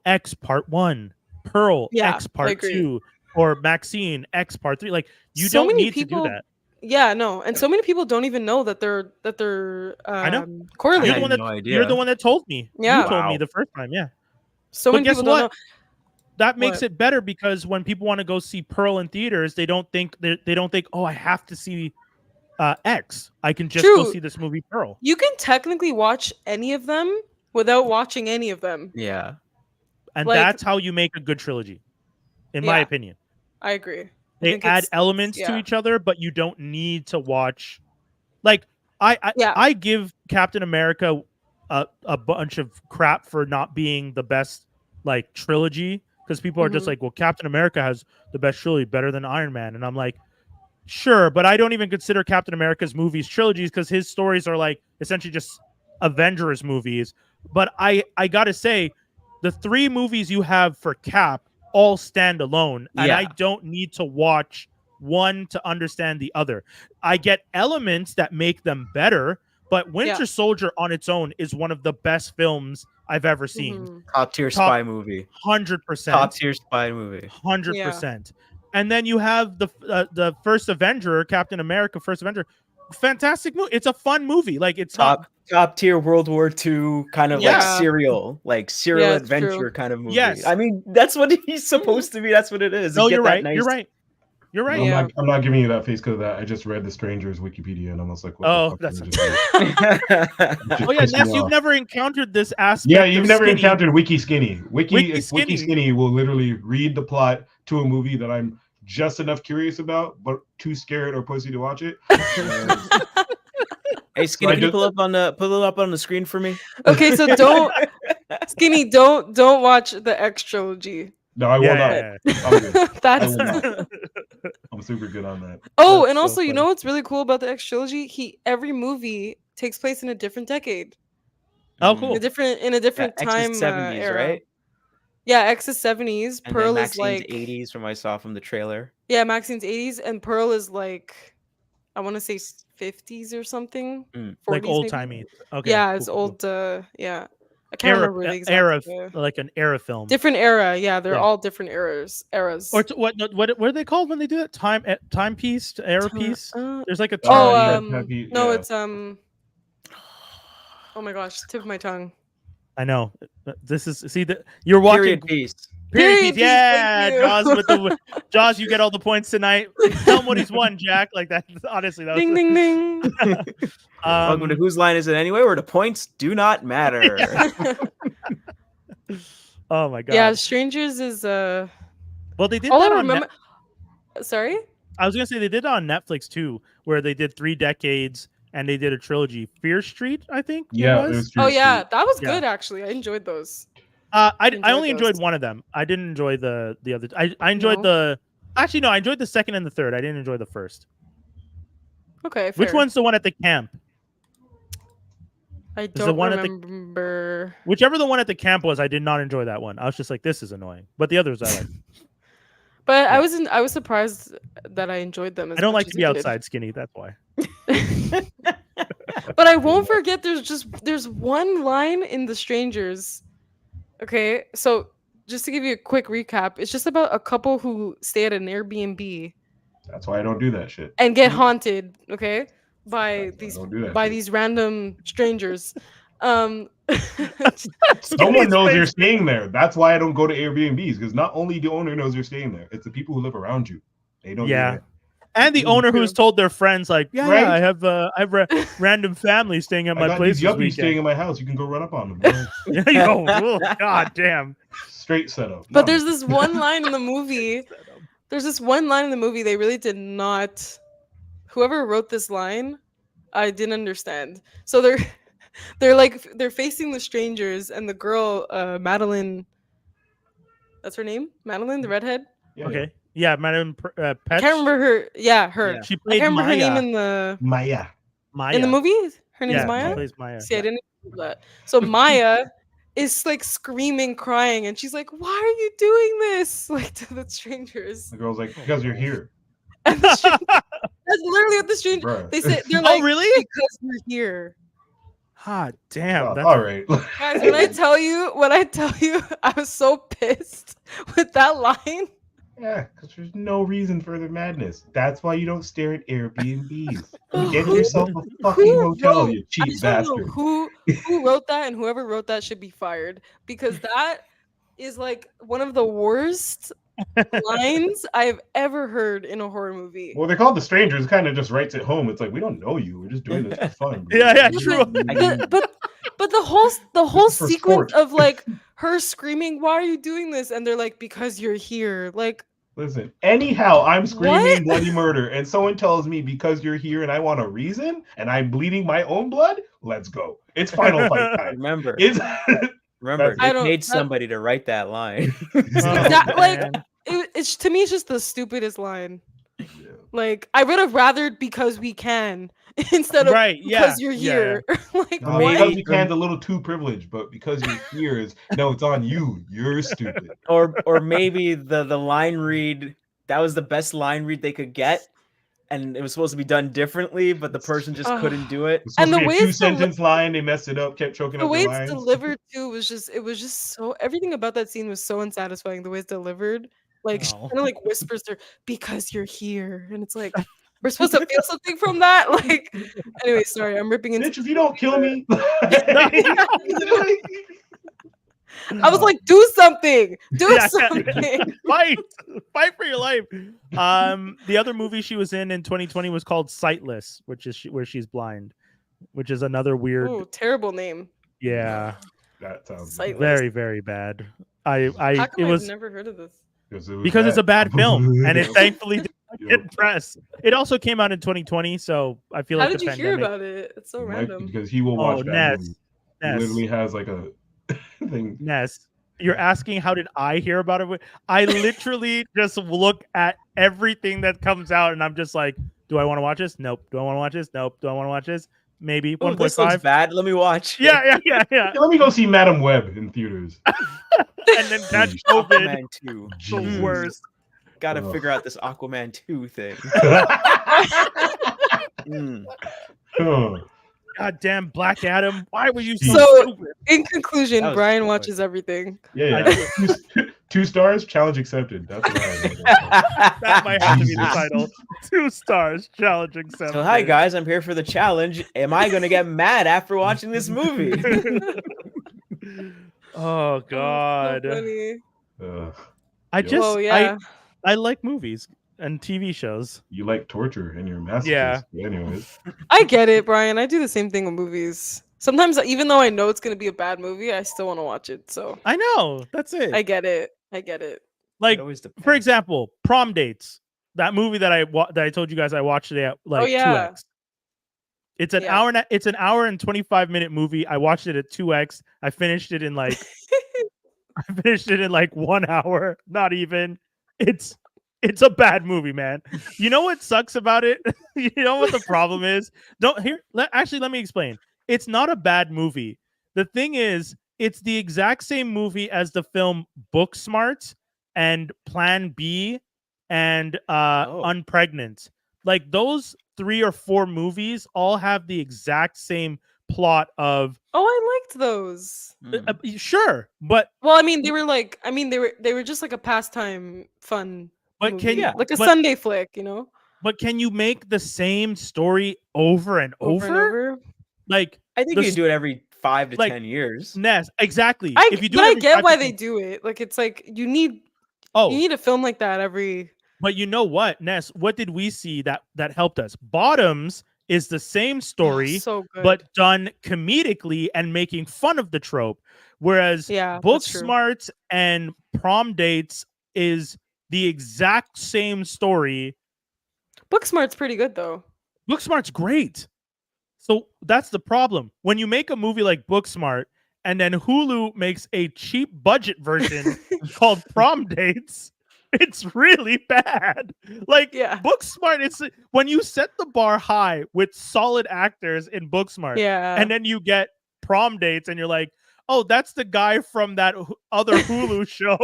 A: X part 1, Pearl
C: Yeah,
A: X
C: I
A: part
C: agree.
A: 2, or Maxine X part 3. Like you
C: So
A: don't
C: many
A: need to do
C: people,
A: that.
C: yeah, no, and so many people don't even know that they're
A: I know.
B: I
C: correlated.
A: You're the
B: had
A: one that
B: no
A: you're the
B: idea.
A: one that told me.
C: Yeah.
A: You told me
B: Wow.
A: the first time. Yeah.
C: So
A: But
C: many
A: guess
C: people don't know.
A: what? That makes
C: What?
A: it better because when people want to go see Pearl in theaters, they don't think oh, I have to see X. I can just go
C: True.
A: see this movie Pearl.
C: You can technically watch any of them without watching any of them.
B: Yeah.
A: And
C: Like,
A: that's how you make a good trilogy, in my
C: Yeah.
A: opinion.
C: I agree. I
A: They
C: think
A: add
C: it's
A: elements to
C: yeah.
A: each other, but you don't need to watch. Like
C: Yeah.
A: I give Captain America a bunch of crap for not being the best like trilogy because people are just
C: Mhm.
A: like, well, Captain America has the best trilogy, better than Iron Man, and I'm like, sure, but I don't even consider Captain America's movies trilogies because his stories are like essentially just Avengers movies. But I gotta say, the 3 movies you have for Cap all stand alone, and I
B: Yeah.
A: don't need to watch one to understand the other. I get elements that make them better, but Winter Soldier on its own is one of the best films I've ever seen.
C: Mhm.
B: Top tier
A: Top
B: spy movie.
A: 100%.
B: Top tier spy movie.
A: 100%. And then you have the first Avenger, Captain America, First Avenger. Fantastic movie. It's a fun movie. Like it's not
B: Top tier World War II kind of
A: Yeah.
B: like serial
C: Yeah, it's
B: adventure
C: true.
B: kind of movie.
A: Yes.
B: I mean, that's what he's supposed to be. That's what it is.
A: No,
B: Get
A: you're
B: that
A: right.
B: nice-
A: You're right. You're right.
C: Yeah.
D: I'm not giving you that face because of that. I just read the Stranger's Wikipedia and I'm almost like, what
A: Oh,
D: the fuck?
A: that's
D: did I just do?
A: Oh yeah,
D: Pissed me
A: Ness, you've
D: off.
A: never encountered this aspect.
D: Yeah, you've
A: of
D: never
A: skinny.
D: encountered Wiki Skinny. Wiki
A: Skinny.
D: Skinny will literally read the plot to a movie that I'm just enough curious about, but too scared or pussy to watch it. And
B: Hey, Skinny,
D: I
B: can you
D: just-
B: pull it up on the screen for me?
C: Okay, so don't Skinny, don't watch the X trilogy.
D: no, I will
A: Yeah,
D: not. I'm good.
C: That's
D: I will not. I'm super good on that.
C: Oh,
A: That's
C: and
A: so
C: also, you
A: funny.
C: know what's really cool about the X trilogy? Every movie takes place in a different decade,
A: Oh,
B: Mm.
A: cool.
C: in a different
B: X is
C: time
B: 70s,
C: era.
B: right?
C: Yeah, X is 70s.
B: And
C: Pearl
B: then
C: is
B: Maxine's
C: like
B: 80s from what I saw from the trailer.
C: Yeah, Maxine's 80s, and Pearl is like I want to say 50s or something.
B: Mm.
C: 40s
A: Like old
C: maybe?
A: timey. Okay.
C: Yeah,
A: cool,
C: it's
A: cool, cool.
C: old. Yeah, I can't remember the exact
A: era, like an era film.
C: different era. Yeah, they're
A: Yeah.
C: all different eras.
A: Or what are they called when they do that? Timepiece, era piece. There's like a term.
C: Oh, no,
D: yeah.
C: it's Oh my gosh, tip of my tongue.
A: I know. This is you're watching
B: Period piece.
A: Period
C: Period
A: piece.
C: piece,
A: Yeah,
C: thank you.
A: Jaws with the Jaws. You get all the points tonight. Tell him what he's won, Jack. Like that. Honestly, that was
C: Ding ding ding.
B: Welcome to Whose Line Is It Anyway? Where the points do not matter.
A: Oh my god.
C: Yeah, Strangers is
A: Well, they did
C: all
A: that
C: I
A: on
C: remember. Sorry.
A: I was gonna say they did it on Netflix too, where they did 3 decades and they did a trilogy. Fear Street, I think.
D: Yeah,
A: it was.
C: Oh yeah, that was
A: Yeah.
C: good actually. I enjoyed those.
A: I
C: enjoyed
A: only enjoyed
C: those.
A: one of them. I didn't enjoy the other. I enjoyed
C: No?
A: I enjoyed the second and the third. I didn't enjoy the first.
C: Okay,
A: Which
C: fair.
A: one's the one at the camp?
C: I
A: the
C: don't
A: one at the-
C: remember.
A: Whichever the one at the camp was, I did not enjoy that one. I was just like, this is annoying. But the others I like.
C: But
A: Yeah.
C: I was surprised that I enjoyed them. As
A: I don't
C: much
A: like
C: as
A: to be
C: you did.
A: outside skinny. That's why.
C: But I won't forget. There's one line in The Strangers. Okay, so just to give you a quick recap, it's just about a couple who stay at an Airbnb
D: That's why I don't do that shit.
C: and get haunted. Okay, by
D: That's why I
C: these
D: don't do that
C: by
D: shit.
C: these random strangers.
D: Someone knows you're staying there. That's why I don't go to Airbnbs, because not only the owner knows you're staying there, it's the people who live around you. They don't.
A: Yeah.
D: know that.
A: And the owner who's told their friends, like, yeah,
D: Right?
A: I have random family staying at
D: I
A: my
D: got
A: place
D: these
A: this
D: yuppies staying
A: weekend.
D: in my house. You can go run up on them.
A: Yo, oh, god damn.
D: Straight setup.
C: But
D: No.
C: there's this one line in the movie. There's this one line in the movie they really did not. Whoever wrote this line, I didn't understand. So they're facing the strangers, and the girl, Madeline. That's her name, Madeline, the redhead.
D: Yeah,
A: Okay. Yeah, Madame
C: I
A: Petch.
C: can't remember her. Yeah, her.
B: Yeah.
A: She
C: I
A: played
C: can't remember
A: Maya.
C: her name in the
D: Maya.
A: Maya.
C: in the movie. Her name's
A: Yeah,
C: Maya.
A: she plays Maya.
C: See, I didn't remember that. So Maya is like screaming, crying, and she's like, "Why are you doing this?" Like to the strangers.
D: The girl's like, because you're here.
C: And the that's literally what the stranger.
D: Bruh.
C: They say they're
A: Oh,
C: like,
A: really?
C: because you're here.
A: Ah, damn.
D: Oh,
A: That's
D: all right.
C: Guys, when I tell you, I was so pissed with that line.
D: Yeah, because there's no reason for the madness. That's why you don't stare at Airbnbs.
C: But
D: Get
C: who-
D: yourself a fucking
C: who
D: hotel,
C: wrote-
D: you
C: I
D: cheap
C: just want to
D: bastard.
C: know who wrote that, and whoever wrote that should be fired because that is like one of the worst lines I've ever heard in a horror movie.
D: Well, they call it The Strangers, kind of just writes it home. It's like, we don't know you. We're just doing this for fun.
A: Yeah,
C: But
A: true.
C: but the whole
D: is for
C: sequence
D: sport.
C: of like her screaming, "Why are you doing this?" and they're like, "Because you're here." Like,
D: Listen, anyhow, I'm screaming
C: What?
D: bloody murder, and someone tells me because you're here and I want a reason, and I'm bleeding my own blood, let's go. It's final fight time.
B: Remember,
D: It's
B: remember,
C: I
B: they
C: don't-
B: paid
C: that-
B: somebody to write that line.
A: Oh,
C: that, like,
A: man.
C: it's to me, it's just the stupidest line.
D: Yeah.
C: Like, I would have rather because we can instead of
A: Right, yeah,
C: because you're
A: yeah,
C: here. Like,
D: No,
B: Maybe-
D: because
C: what?
D: you can's a little too privileged, but because you're here is no, it's on you. You're stupid.
B: or maybe the line read, that was the best line read they could get, and it was supposed to be done differently, but the person just couldn't do it.
D: It's
C: And
D: supposed
C: the
D: to be
C: way
D: a
C: it's deli-
D: 2-sentence line. They messed it up, kept choking
C: The
D: up
C: way
D: the
C: it's
D: lines.
C: delivered too it was just so everything about that scene was so unsatisfying. The way it's delivered, like she
A: Oh.
C: kind of like whispers to her, "Because you're here," and it's like we're supposed to feel something from that. Like, anyway, sorry, I'm ripping into.
D: Bitch, if you don't kill me.
C: I was like, do something, do
A: Yeah.
C: something.
A: Fight for your life. The other movie she was in 2020 was called Sightless, which is where she's blind, which is another weird.
C: Ooh, terrible name.
A: Yeah,
D: That sounds
C: Sightless.
A: very very bad.
C: How
A: It
C: come
A: was
C: I've never heard of this?
A: because it's a bad film, and it thankfully didn't
D: Yep.
A: get press. It also came out in 2020, so I feel
C: How
A: like
C: did
A: the
C: you hear
A: pandemic.
C: about it? It's so
D: It might be
C: random.
D: because he will
A: Oh,
D: watch bad
A: Ness,
D: movies. He
A: Ness,
D: literally has like a thing.
A: Ness. You're asking how did I hear about it? I literally just look at everything that comes out, and I'm just like, do I want to watch this? Nope. Do I want to watch this? Nope. Do I want to watch this? Maybe
B: Oh, this looks
A: 1.5.
B: bad. Let me watch. it.
A: Yeah.
D: Yeah, let me go see Madam Web in theaters.
A: And then catch
D: Jeez.
A: COVID.
B: Aquaman 2.
A: The
D: Jesus.
A: worst.
B: Got to
D: Ugh.
B: figure out this Aquaman 2 thing. Mm.
D: Oh,
A: Goddamn Black Adam. Why were you so,
C: So-
A: stupid?
C: In conclusion,
B: That was
C: Brian
B: good.
C: watches everything.
D: yeah. 2 stars, challenge accepted. That's what I
A: That might have to be the
D: Jesus.
A: title. 2 stars. Challenge accepted.
B: So, hi guys, I'm here for the challenge. Am I going to get mad after watching this movie?
A: Oh God.
C: So funny.
A: I
D: Yep.
A: just
C: Well, yeah.
A: I like movies and TV shows.
D: You like torture and you're a masochist.
A: Yeah.
D: Anyways,
C: I get it, Brian. I do the same thing with movies. Sometimes, even though I know it's gonna be a bad movie, I still want to watch it. So
A: I know. That's it.
C: I get it. I get it.
A: Like,
B: It always depends.
A: for example, Prom Dates. That movie that I told you guys I watched today at like
C: yeah.
A: 2x. It's an
C: Yeah.
A: hour and it's an hour and 25-minute movie. I watched it at 2x. I finished it in like 1 hour. Not even. It's a bad movie, man. You know what sucks about it? You know what the problem is? Let me explain. It's not a bad movie. The thing is, it's the exact same movie as the film Booksmart and Plan B and Unpregnant. Like those 3 or 4 movies all have the exact same plot of
C: Oh, I liked those.
B: Mm.
A: sure, but
C: Well, I mean, they were just like a pastime, fun.
A: But
C: movie.
A: can you-
C: like a
A: but-
C: Sunday flick, you know,
A: but can you make the same story over and over?
C: and over.
A: Like
B: I think
A: the
B: you
A: s-
B: do it every 5 to
A: like,
B: 10 years.
A: Ness, exactly.
C: I
A: if you do
C: but
A: it
C: I
A: every
C: get
A: 5
C: why
A: to
C: they
A: 10
C: do it. Like it's like you need
A: Oh,
C: a film like that every.
A: but you know what, Ness? What did we see that helped us? Bottoms is the same story,
C: so good.
A: but done comedically and making fun of the trope. Whereas
C: Yeah, that's true.
A: Booksmart and Prom Dates is the exact same story.
C: Booksmart's pretty good though.
A: Booksmart's great. So that's the problem. When you make a movie like Booksmart and then Hulu makes a cheap budget version called Prom Dates, It's really bad. Like
C: Yeah.
A: Booksmart, it's when you set the bar high with solid actors in Booksmart,
C: Yeah.
A: and then you get prom dates, and you're like, oh, that's the guy from that other Hulu show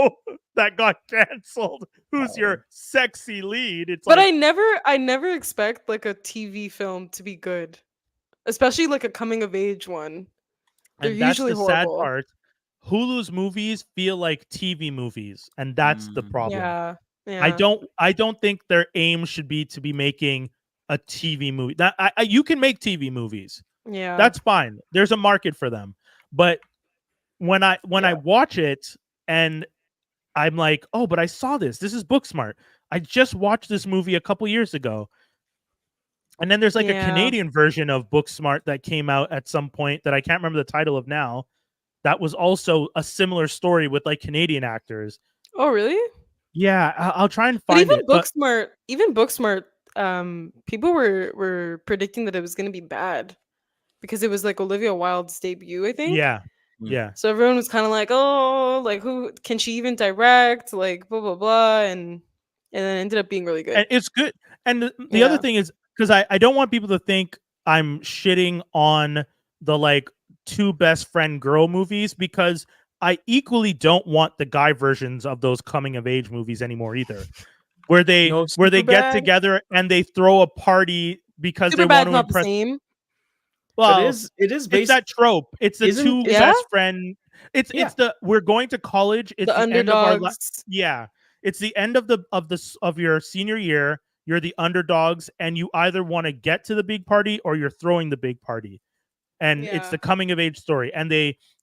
A: that got canceled. Who's your sexy lead? It's
C: But
A: like,
C: I never expect like a TV film to be good, especially like a coming of age one. They're
A: and that's
C: usually
A: the sad
C: horrible.
A: part. Hulu's movies feel like TV movies, and that's the problem.
C: Yeah. Yeah.
A: I don't think their aim should be to be making a TV movie. That you can make TV movies.
C: Yeah.
A: That's fine. There's a market for them. But when I watch it and I'm like, "Oh, but I saw this. This is Booksmart. I just watched this movie a couple years ago." And then there's like a
C: Yeah.
A: Canadian version of Booksmart that came out at some point that I can't remember the title of now. That was also a similar story with like Canadian actors.
C: Oh, really?
A: Yeah, I'll try and
C: But
A: find
C: even
A: it. But
C: Booksmart, people were predicting that it was gonna be bad because it was like Olivia Wilde's debut, I think.
A: yeah, yeah.
C: So everyone was kind of like, "Oh, like who can she even direct?" Like blah blah blah, and then it ended up being really good.
A: And it's good. And the other
C: Yeah.
A: thing is because I don't want people to think I'm shitting on the like two best friend girl movies because I equally don't want the guy versions of those coming of age movies anymore either. Where they
B: No
A: get
B: Superbad?
A: together and they throw a party because they
C: Superbad's
A: want to
C: not the
A: impress.
C: same.
A: Well,
B: But it is
A: it's
B: based.
A: that trope. It's the
B: Isn't-
A: two
C: Yeah?
A: best friend. It's
B: Yeah.
A: the we're going to college. It's
C: The
A: the end of our
C: underdogs.
A: yeah. It's the end of your senior year. You're the underdogs, and you either want to get to the big party or you're throwing the big party. And it's
C: Yeah.
A: the coming of age story. And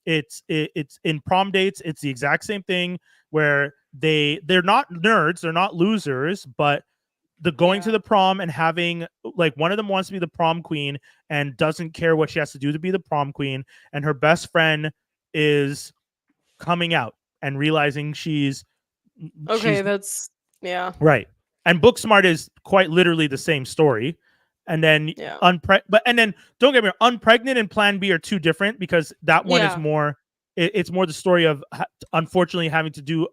A: it's in prom dates. It's the exact same thing where they're not nerds, they're not losers, but the going to
C: Yeah.
A: the prom and having like one of them wants to be the prom queen and doesn't care what she has to do to be the prom queen, and her best friend is coming out and realizing she's
C: Okay, that's yeah.
A: right. And Booksmart is quite literally the same story. And then
C: Yeah.
A: and then don't get me wrong, Unpregnant and Plan B are two different because that one is
C: Yeah.
A: more it's more the story of unfortunately having to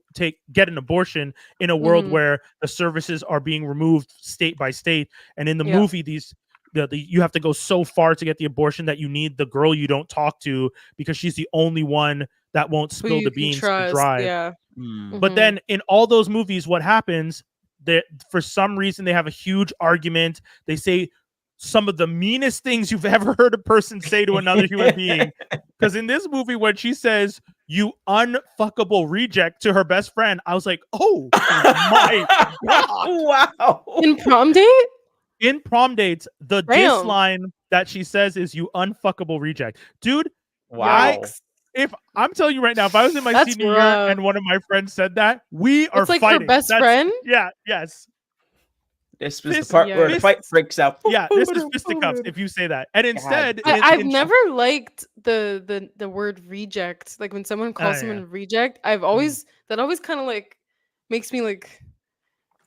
A: get an abortion in a world
C: Mhm.
A: where the services are being removed state by state. And in the
C: Yeah.
A: movie, you have to go so far to get the abortion that you need the girl you don't talk to because she's the only one that won't
C: Who
A: spill
C: you
A: the
C: can
A: beans to
C: trust,
A: drive.
C: Yeah.
A: But
C: Mhm.
A: then in all those movies, what happens? That for some reason they have a huge argument. They say some of the meanest things you've ever heard a person say to another human being. Because in this movie, when she says "you unfuckable reject" to her best friend, I was like, "Oh my god!"
B: Wow.
C: In prom date?
A: In prom dates, the
C: Damn.
A: diss line that she says is "you unfuckable reject," dude.
B: Wow.
A: If I'm telling you right now, if I was in my
C: That's
A: senior year
C: rough.
A: and one of my friends said that, we are
C: It's like
A: fighting.
C: her best
A: That's-
C: friend?
A: Yeah, yes.
B: This was
A: This-
B: the part where the
C: yikes.
B: fight breaks out.
A: Yeah, this is fisticuffs if you say that. And instead,
C: I've never liked the word reject. Like when someone calls
A: Oh,
C: someone
A: yeah.
C: a reject, I've always that always kind of like makes me like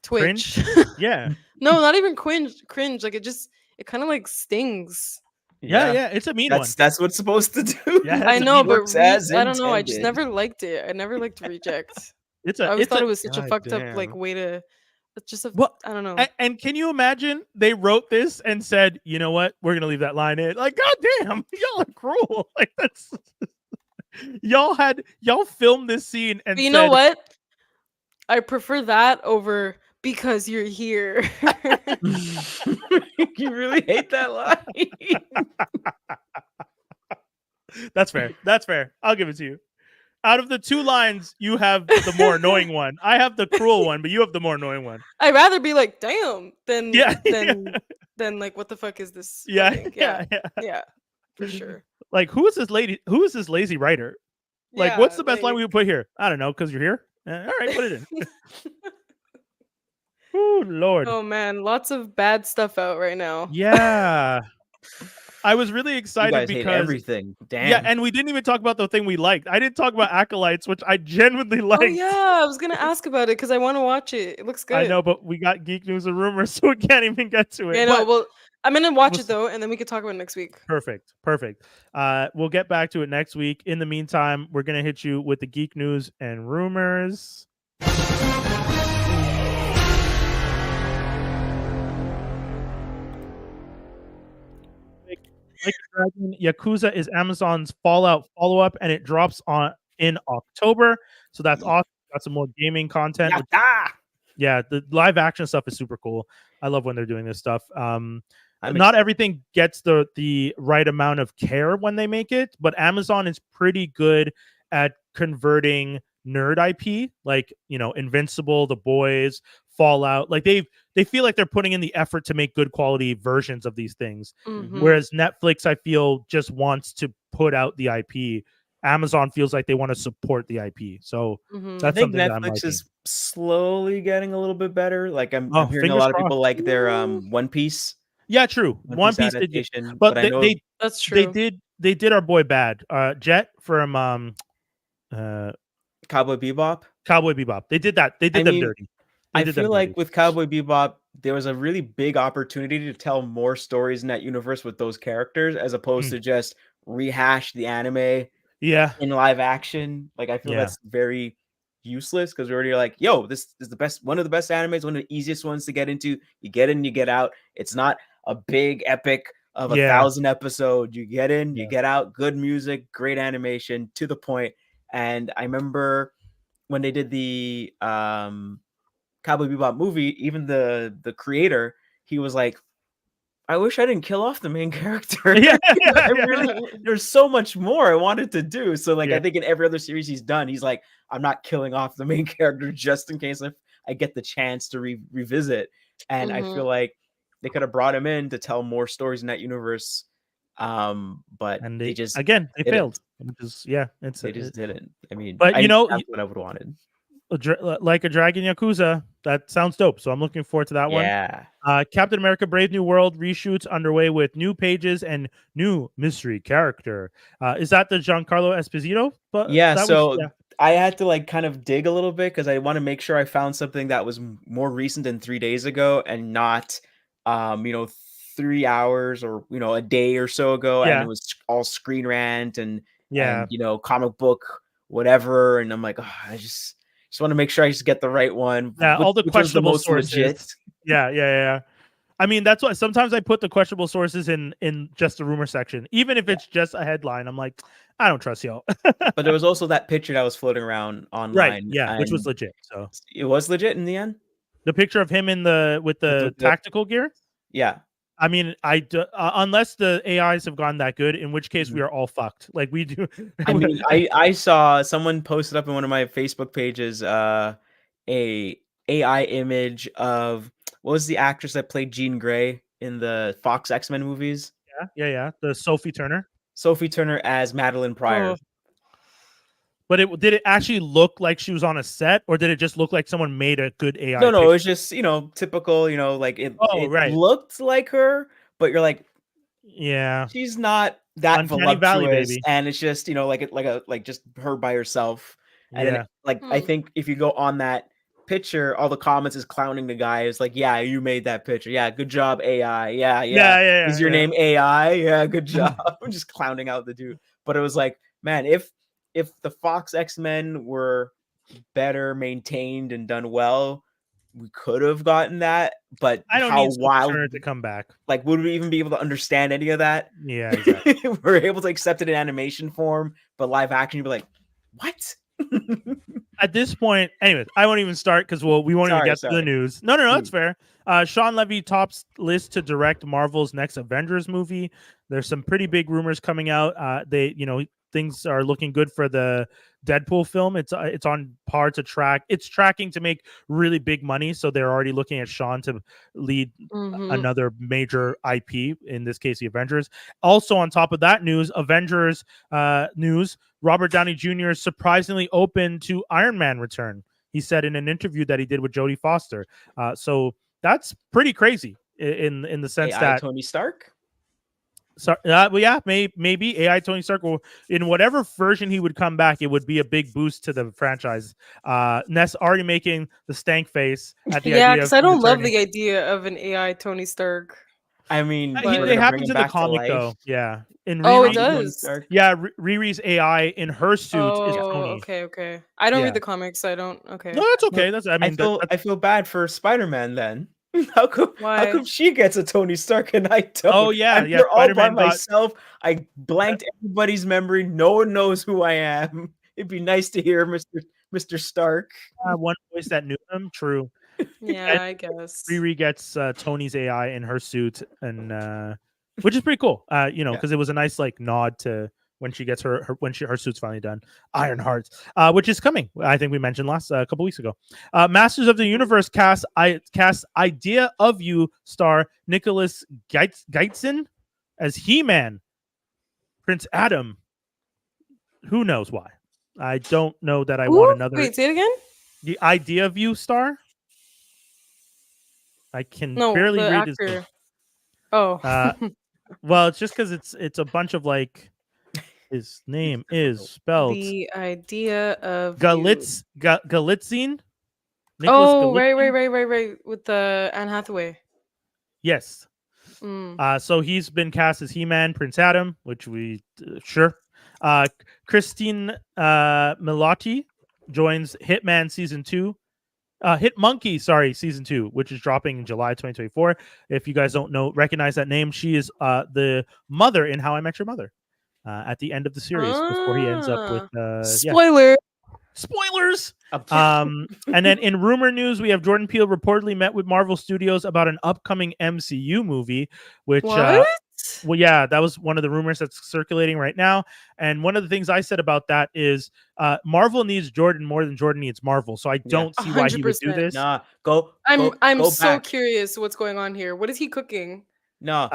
C: twitch.
A: Yeah.
C: No, not even cringe. Like it kind of like stings.
A: Yeah, it's a mean one.
B: That's what it's supposed to do.
A: Yeah,
C: I
A: it's
C: know,
A: mean
C: but
B: works as
C: I don't know. I just
B: intended.
C: never liked it. I never liked reject.
A: It's
C: I always
A: it's
C: thought it was such a
A: God
C: fucked up
A: damn.
C: like way to. It's just a.
A: Well,
C: I don't know.
A: And can you imagine they wrote this and said, you know what, we're gonna leave that line in. Like, god damn, y'all are cruel. Like that's y'all filmed this scene and
C: But you
A: said,
C: know what? I prefer that over because you're here.
B: You really hate that line.
A: That's fair. That's fair. I'll give it to you. Out of the two lines, you have the more annoying one. I have the cruel one, but you have the more annoying one.
C: I'd rather be like, damn, than
A: Yeah,
C: than like, what the fuck is this?
A: Yeah,
C: writing? Yeah, for sure.
A: Like, who is this lady? Who is this lazy writer? Like,
C: Yeah,
A: what's the best line
C: like-
A: we would put here? I don't know, because you're here. All right, put it in. Oh Lord.
C: Oh man, lots of bad stuff out right now.
A: Yeah. I was really
B: You
A: excited
B: guys hate
A: because
B: everything. Damn.
A: yeah, and we didn't even talk about the thing we liked. I didn't talk about Acolytes, which I genuinely liked.
C: Oh yeah, I was gonna ask about it because I want to watch it. It looks good.
A: I know, but we got Geek News and Rumors, so we can't even get to it.
C: Yeah, no,
A: But-
C: well, I'm gonna watch
A: we'll
C: it though, and then we can talk about it next week.
A: Perfect. We'll get back to it next week. In the meantime, we're gonna hit you with the Geek News and Rumors. Like a Dragon Yakuza is Amazon's Fallout follow-up, and it drops in October. So that's awesome. Got some more gaming content.
B: Yatta!
A: Yeah, the live action stuff is super cool. I love when they're doing this stuff.
B: I'm
A: Not
B: excited.
A: everything gets the right amount of care when they make it, but Amazon is pretty good at converting nerd IP, like, you know, Invincible, The Boys, Fallout. Like they feel like they're putting in the effort to make good quality versions of these things.
C: Mhm.
A: Whereas Netflix, I feel, just wants to put out the IP. Amazon feels like they want to support the IP. So
C: Mhm.
B: I
A: that's
B: think
A: something that I'm
B: Netflix
A: liking.
B: is slowly getting a little bit better. Like I'm
A: Oh,
B: hearing a
A: fingers
B: lot of
A: crossed.
B: people like their One Piece
A: Yeah, true. One Piece did get,
B: adaptation,
A: but
B: but I know
C: That's
A: they
C: true.
A: did our boy bad. Jet from
B: Cowboy Bebop.
A: Cowboy Bebop. They did that. They
B: I
A: did them
B: mean,
A: dirty. They
B: I
A: did them
B: feel
A: dirty.
B: like with Cowboy Bebop, there was a really big opportunity to tell more stories in that universe with those characters, as opposed
A: Mm.
B: to just rehash the anime
A: Yeah.
B: in live action. Like I feel
A: Yeah.
B: that's very useless because we already are like, yo, this is the best, one of the best animes, one of the easiest ones to get into. You get in, you get out. It's not a big epic of a
A: Yeah.
B: 1,000 episode. You get in, you
A: Yeah.
B: get out. Good music, great animation, to the point. And I remember when they did the Cowboy Bebop movie, even the creator, he was like, I wish I didn't kill off the main character.
A: Yeah.
B: I really, there's so much more I wanted to do. So like,
A: Yeah.
B: I think in every other series he's done, he's like, I'm not killing off the main character just in case if I get the chance to revisit. And I feel like they could have brought him in to tell more stories in that universe. But
A: And
B: they
A: they
B: just
A: again they
B: didn't.
A: failed. Which is, yeah, it's
B: They just didn't. I mean,
A: but you know,
B: that's what I would have wanted.
A: like a Dragon Yakuza, that sounds dope. So I'm looking forward to that one.
B: Yeah.
A: Captain America: Brave New World reshoots underway with new pages and new mystery character. Is that the Giancarlo Esposito? But
B: Yeah,
A: that
B: so
A: was, yeah.
B: I had to like kind of dig a little bit because I want to make sure I found something that was more recent than 3 days ago and not, 3 hours or a day or so ago, and
A: Yeah.
B: it was all Screen Rant and
A: Yeah.
B: comic book whatever, and I'm like, oh, I just want to make sure I just get the right one,
A: Yeah, all the
B: which was the
A: questionable
B: most
A: sources.
B: legit.
A: Yeah. I mean, that's why sometimes I put the questionable sources in just the rumor section, even if it's just a headline. I'm like, I don't trust y'all.
B: But there was also that picture that was floating around
A: Right.
B: online,
A: Yeah, which was
B: and
A: legit. So
B: it was legit in the end.
A: the picture of him with the tactical gear.
B: Yeah.
A: I mean, unless the AIs have gone that good, in which case we are all fucked. Like we do.
B: I mean, I saw someone posted up in one of my Facebook pages a AI image of what was the actress that played Jean Grey in the Fox X-Men movies?
A: Yeah. The Sophie Turner.
B: Sophie Turner as Madeline Pryor.
C: Oh.
A: But did it actually look like she was on a set, or did it just look like someone made a good AI?
B: No,
A: picture?
B: it was just typical. Like it
A: right.
B: looked like her, but you're like,
A: yeah,
B: she's not that
A: Uncanny Valley,
B: voluptuous,
A: baby.
B: and it's just like just her by herself. And then, I think if you go on that picture, all the comments is clowning the guy. It's like, yeah, you made that picture. Yeah, good job, AI. Yeah. Is your name AI? Yeah, good job. I'm just clowning out the dude. But it was like, man, if the Fox X-Men were better maintained and done well, we could have gotten that. But
A: I don't
B: how
A: need Sophie
B: wild
A: Turner to come back.
B: Like, would we even be able to understand any of that?
A: Yeah, exactly.
B: We're able to accept it in animation form, but live action, you'd be like, what?
A: At this point, anyways, I won't even start because we won't even get to the news. No, that's fair. Sean Levy tops list to direct Marvel's next Avengers movie. There's some pretty big rumors coming out. Things are looking good for the Deadpool film. It's on par to track. It's tracking to make really big money, so they're already looking at Sean to lead another major IP, in this case, the Avengers. Also, on top of that Avengers news, Robert Downey Jr. is surprisingly open to Iron Man return. He said in an interview that he did with Jodie Foster. So that's pretty crazy in the sense that
B: Tony Stark.
A: So, yeah, maybe AI Tony Stark, will, in whatever version he would come back, it would be a big boost to the franchise. Ness already making the stank face at the idea.
C: Yeah, because I don't love the idea of an AI Tony Stark.
B: I mean,
A: they happen to the comic though. Yeah,
C: in Riri, it does.
A: Yeah, Riri's AI in her suit is Tony.
C: Okay. I don't read the comics, so I don't. Okay.
A: No, that's okay. I
B: feel bad for Spider-Man then. How come
C: Why?
B: she gets a Tony Stark and I don't?
A: Oh, yeah,
B: I'm
A: yeah,
B: here all by
A: Spider-Man got-
B: myself. I blanked everybody's memory. No one knows who I am. It'd be nice to hear Mr. Stark.
A: one voice that knew him. True.
C: Yeah, I guess.
A: Riri gets Tony's AI in her suit, and which is pretty cool. You know,
B: Yeah.
A: because it was a nice like nod to when she gets her suit's finally done. Ironheart, which is coming. I think we mentioned last a couple weeks ago. Masters of the Universe cast Idea of You star Nicholas Geitzen as He-Man, Prince Adam. Who knows why? I don't know that I want another.
C: Wait, say it again.
A: The Idea of You star. I can
C: No,
A: barely
C: the
A: read his name.
C: actor. Oh.
A: Well, it's just because it's a bunch of like his name is spelled
C: The Idea of
A: Galitzine. Nicholas
C: Oh,
A: Galitzine?
C: right. With the Anne Hathaway.
A: Yes. So he's been cast as He-Man, Prince Adam, which we sure. Christine Milioti joins Hitman season 2. Hit Monkey, season 2, which is dropping in July 2024. If you guys don't recognize that name, she is the mother in How I Met Your Mother at the end of the series before he ends up with
C: spoiler.
A: Spoilers. And then in rumor news, we have Jordan Peele reportedly met with Marvel Studios about an upcoming MCU movie, which
C: What?
A: well, yeah, that was one of the rumors that's circulating right now. And one of the things I said about that is Marvel needs Jordan more than Jordan needs Marvel. So I don't see why he would do
C: 100%.
A: this.
B: Nah,
C: I'm
B: go
C: so
B: back.
C: curious what's going on here. What is he cooking?
B: No,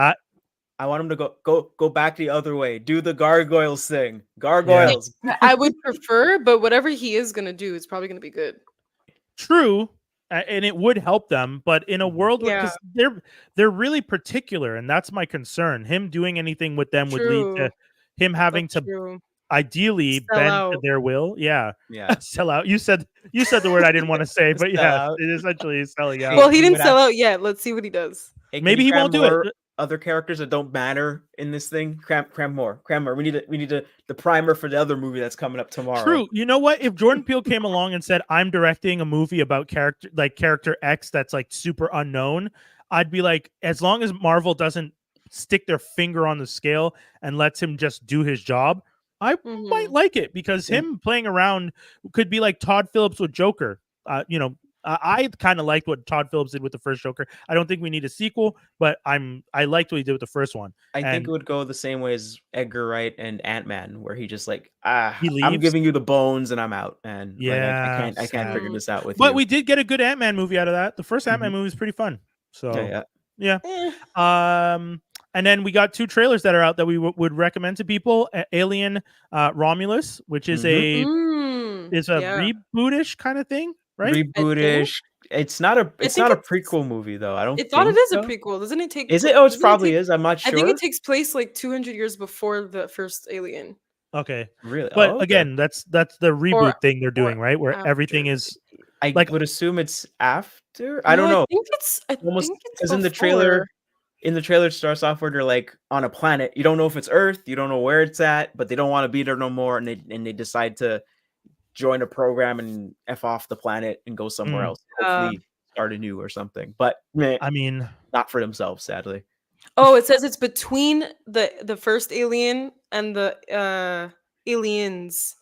B: I want him to go back the other way. Do the gargoyles thing. Gargoyles.
C: I would prefer, but whatever he is gonna do, it's probably gonna be good.
A: True. And it would help them, but in a world where because they're really particular, and that's my concern. Him doing anything with them would lead to him having to ideally
C: Sell
A: bend
C: out.
A: to their will. Yeah.
B: Yeah.
A: Sell out. You said the word I didn't want to say, but
B: Sell
A: yeah,
B: out.
A: it essentially is selling out.
C: Well, he
B: He
C: didn't
B: would
C: sell out yet. Let's see what he does.
B: Hey,
A: maybe he won't do it.
B: Other characters that don't matter in this thing. Cram more. We need the primer for the other movie that's coming up tomorrow.
A: True. You know what? If Jordan Peele came along and said, "I'm directing a movie about character X that's like super unknown," I'd be like, as long as Marvel doesn't stick their finger on the scale and lets him just do his job, I might like it, because him playing around could be like Todd Phillips with Joker. I kind of liked what Todd Phillips did with the first Joker. I don't think we need a sequel, but I liked what he did with the first one.
B: I think it would go the same way as Edgar Wright and Ant-Man, where he just like,
A: he leaves.
B: I'm giving you the bones and I'm out. And
A: yeah,
B: like, I can't figure this out with you.
A: But we did get a good Ant-Man movie out of that. The first Ant-Man movie was pretty fun. So yeah. And then we got 2 trailers that are out that we would recommend to people. Alien Romulus, which is a rebootish kind of thing. Right?
B: Rebootish. It's not a prequel movie though. I thought
C: it is a prequel. Doesn't it take?
B: Is it? Oh, it probably is. I'm not sure.
C: I think it takes place like 200 years before the first Alien.
A: Okay.
B: Really?
A: But again, that's the reboot thing they're doing, right? Where everything is.
B: I would assume it's after. I don't know.
C: I think it's
B: because in the trailer it starts off where they're like on a planet. You don't know if it's Earth. You don't know where it's at, but they don't want to be there no more, and they decide to join a program and F off the planet and go somewhere else. Hopefully start anew or something. But
A: I mean,
B: not for themselves, sadly.
C: Oh, it says it's between the first Alien and the Aliens.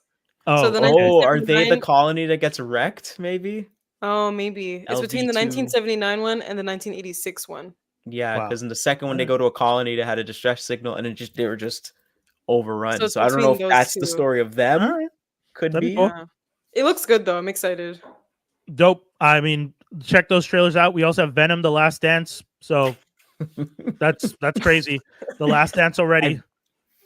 A: Oh,
C: so
B: are they the colony that gets wrecked? Maybe.
C: Oh, maybe it's between the 1979 one and the 1986 one.
B: Yeah, because in the second one they go to a colony that had a distress signal, and they were just overrun. So I don't know if that's the story of them. Could be.
C: Cool. Yeah. It looks good though. I'm excited.
A: Dope. I mean, check those trailers out. We also have Venom: The Last Dance. So that's crazy. The Last Dance already.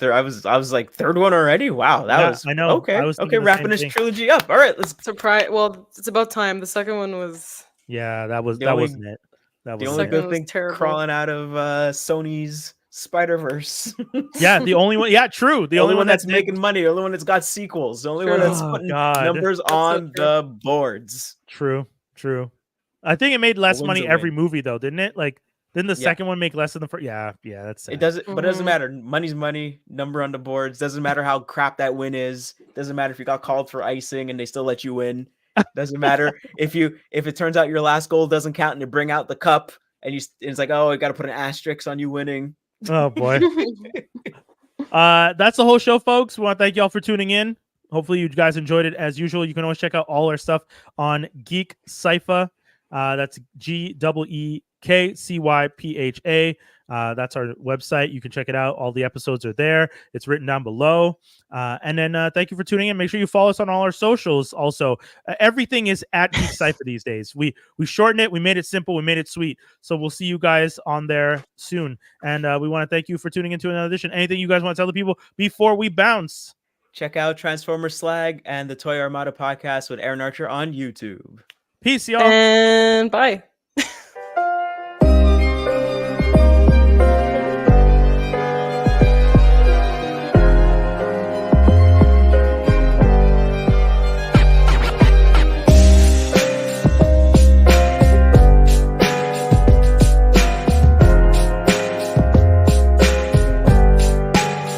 B: I was like, third one already. Wow, that was.
A: I know.
B: Okay, wrapping this trilogy up. All right, let's.
C: Surprise! Well, it's about time. The second one was.
A: Yeah, that wasn't it. That was
B: the only good thing crawling out of Sony's Spider-Verse.
A: Yeah, the only one. Yeah, true. The only one that's
B: making money. The only one that's got sequels. The only one that's putting numbers on the boards.
A: True. I think it made less money every movie though, didn't it? Like, didn't the second one make less than the first? Yeah, that's sad.
B: It doesn't, but it doesn't matter. Money's money. Number on the boards. Doesn't matter how crap that win is. Doesn't matter if you got called for icing and they still let you win. Doesn't matter if it turns out your last goal doesn't count and you bring out the cup. and it's like, oh, I got to put an asterisk on you winning.
A: Oh boy. That's the whole show, folks. We want to thank y'all for tuning in. Hopefully you guys enjoyed it. As usual, you can always check out all our stuff on Geek Cypher. That's GEEKCYPHA. That's our website. You can check it out. All the episodes are there. It's written down below. And then thank you for tuning in. Make sure you follow us on all our socials. Also, everything is at Geek Cypher these days. We shortened it. We made it simple. We made it sweet. So we'll see you guys on there soon. And we want to thank you for tuning into another edition. Anything you guys want to tell the people before we bounce?
B: Check out Transformers Slag and the Toy Armada podcast with Aaron Archer on YouTube.
A: Peace, y'all.
C: And bye.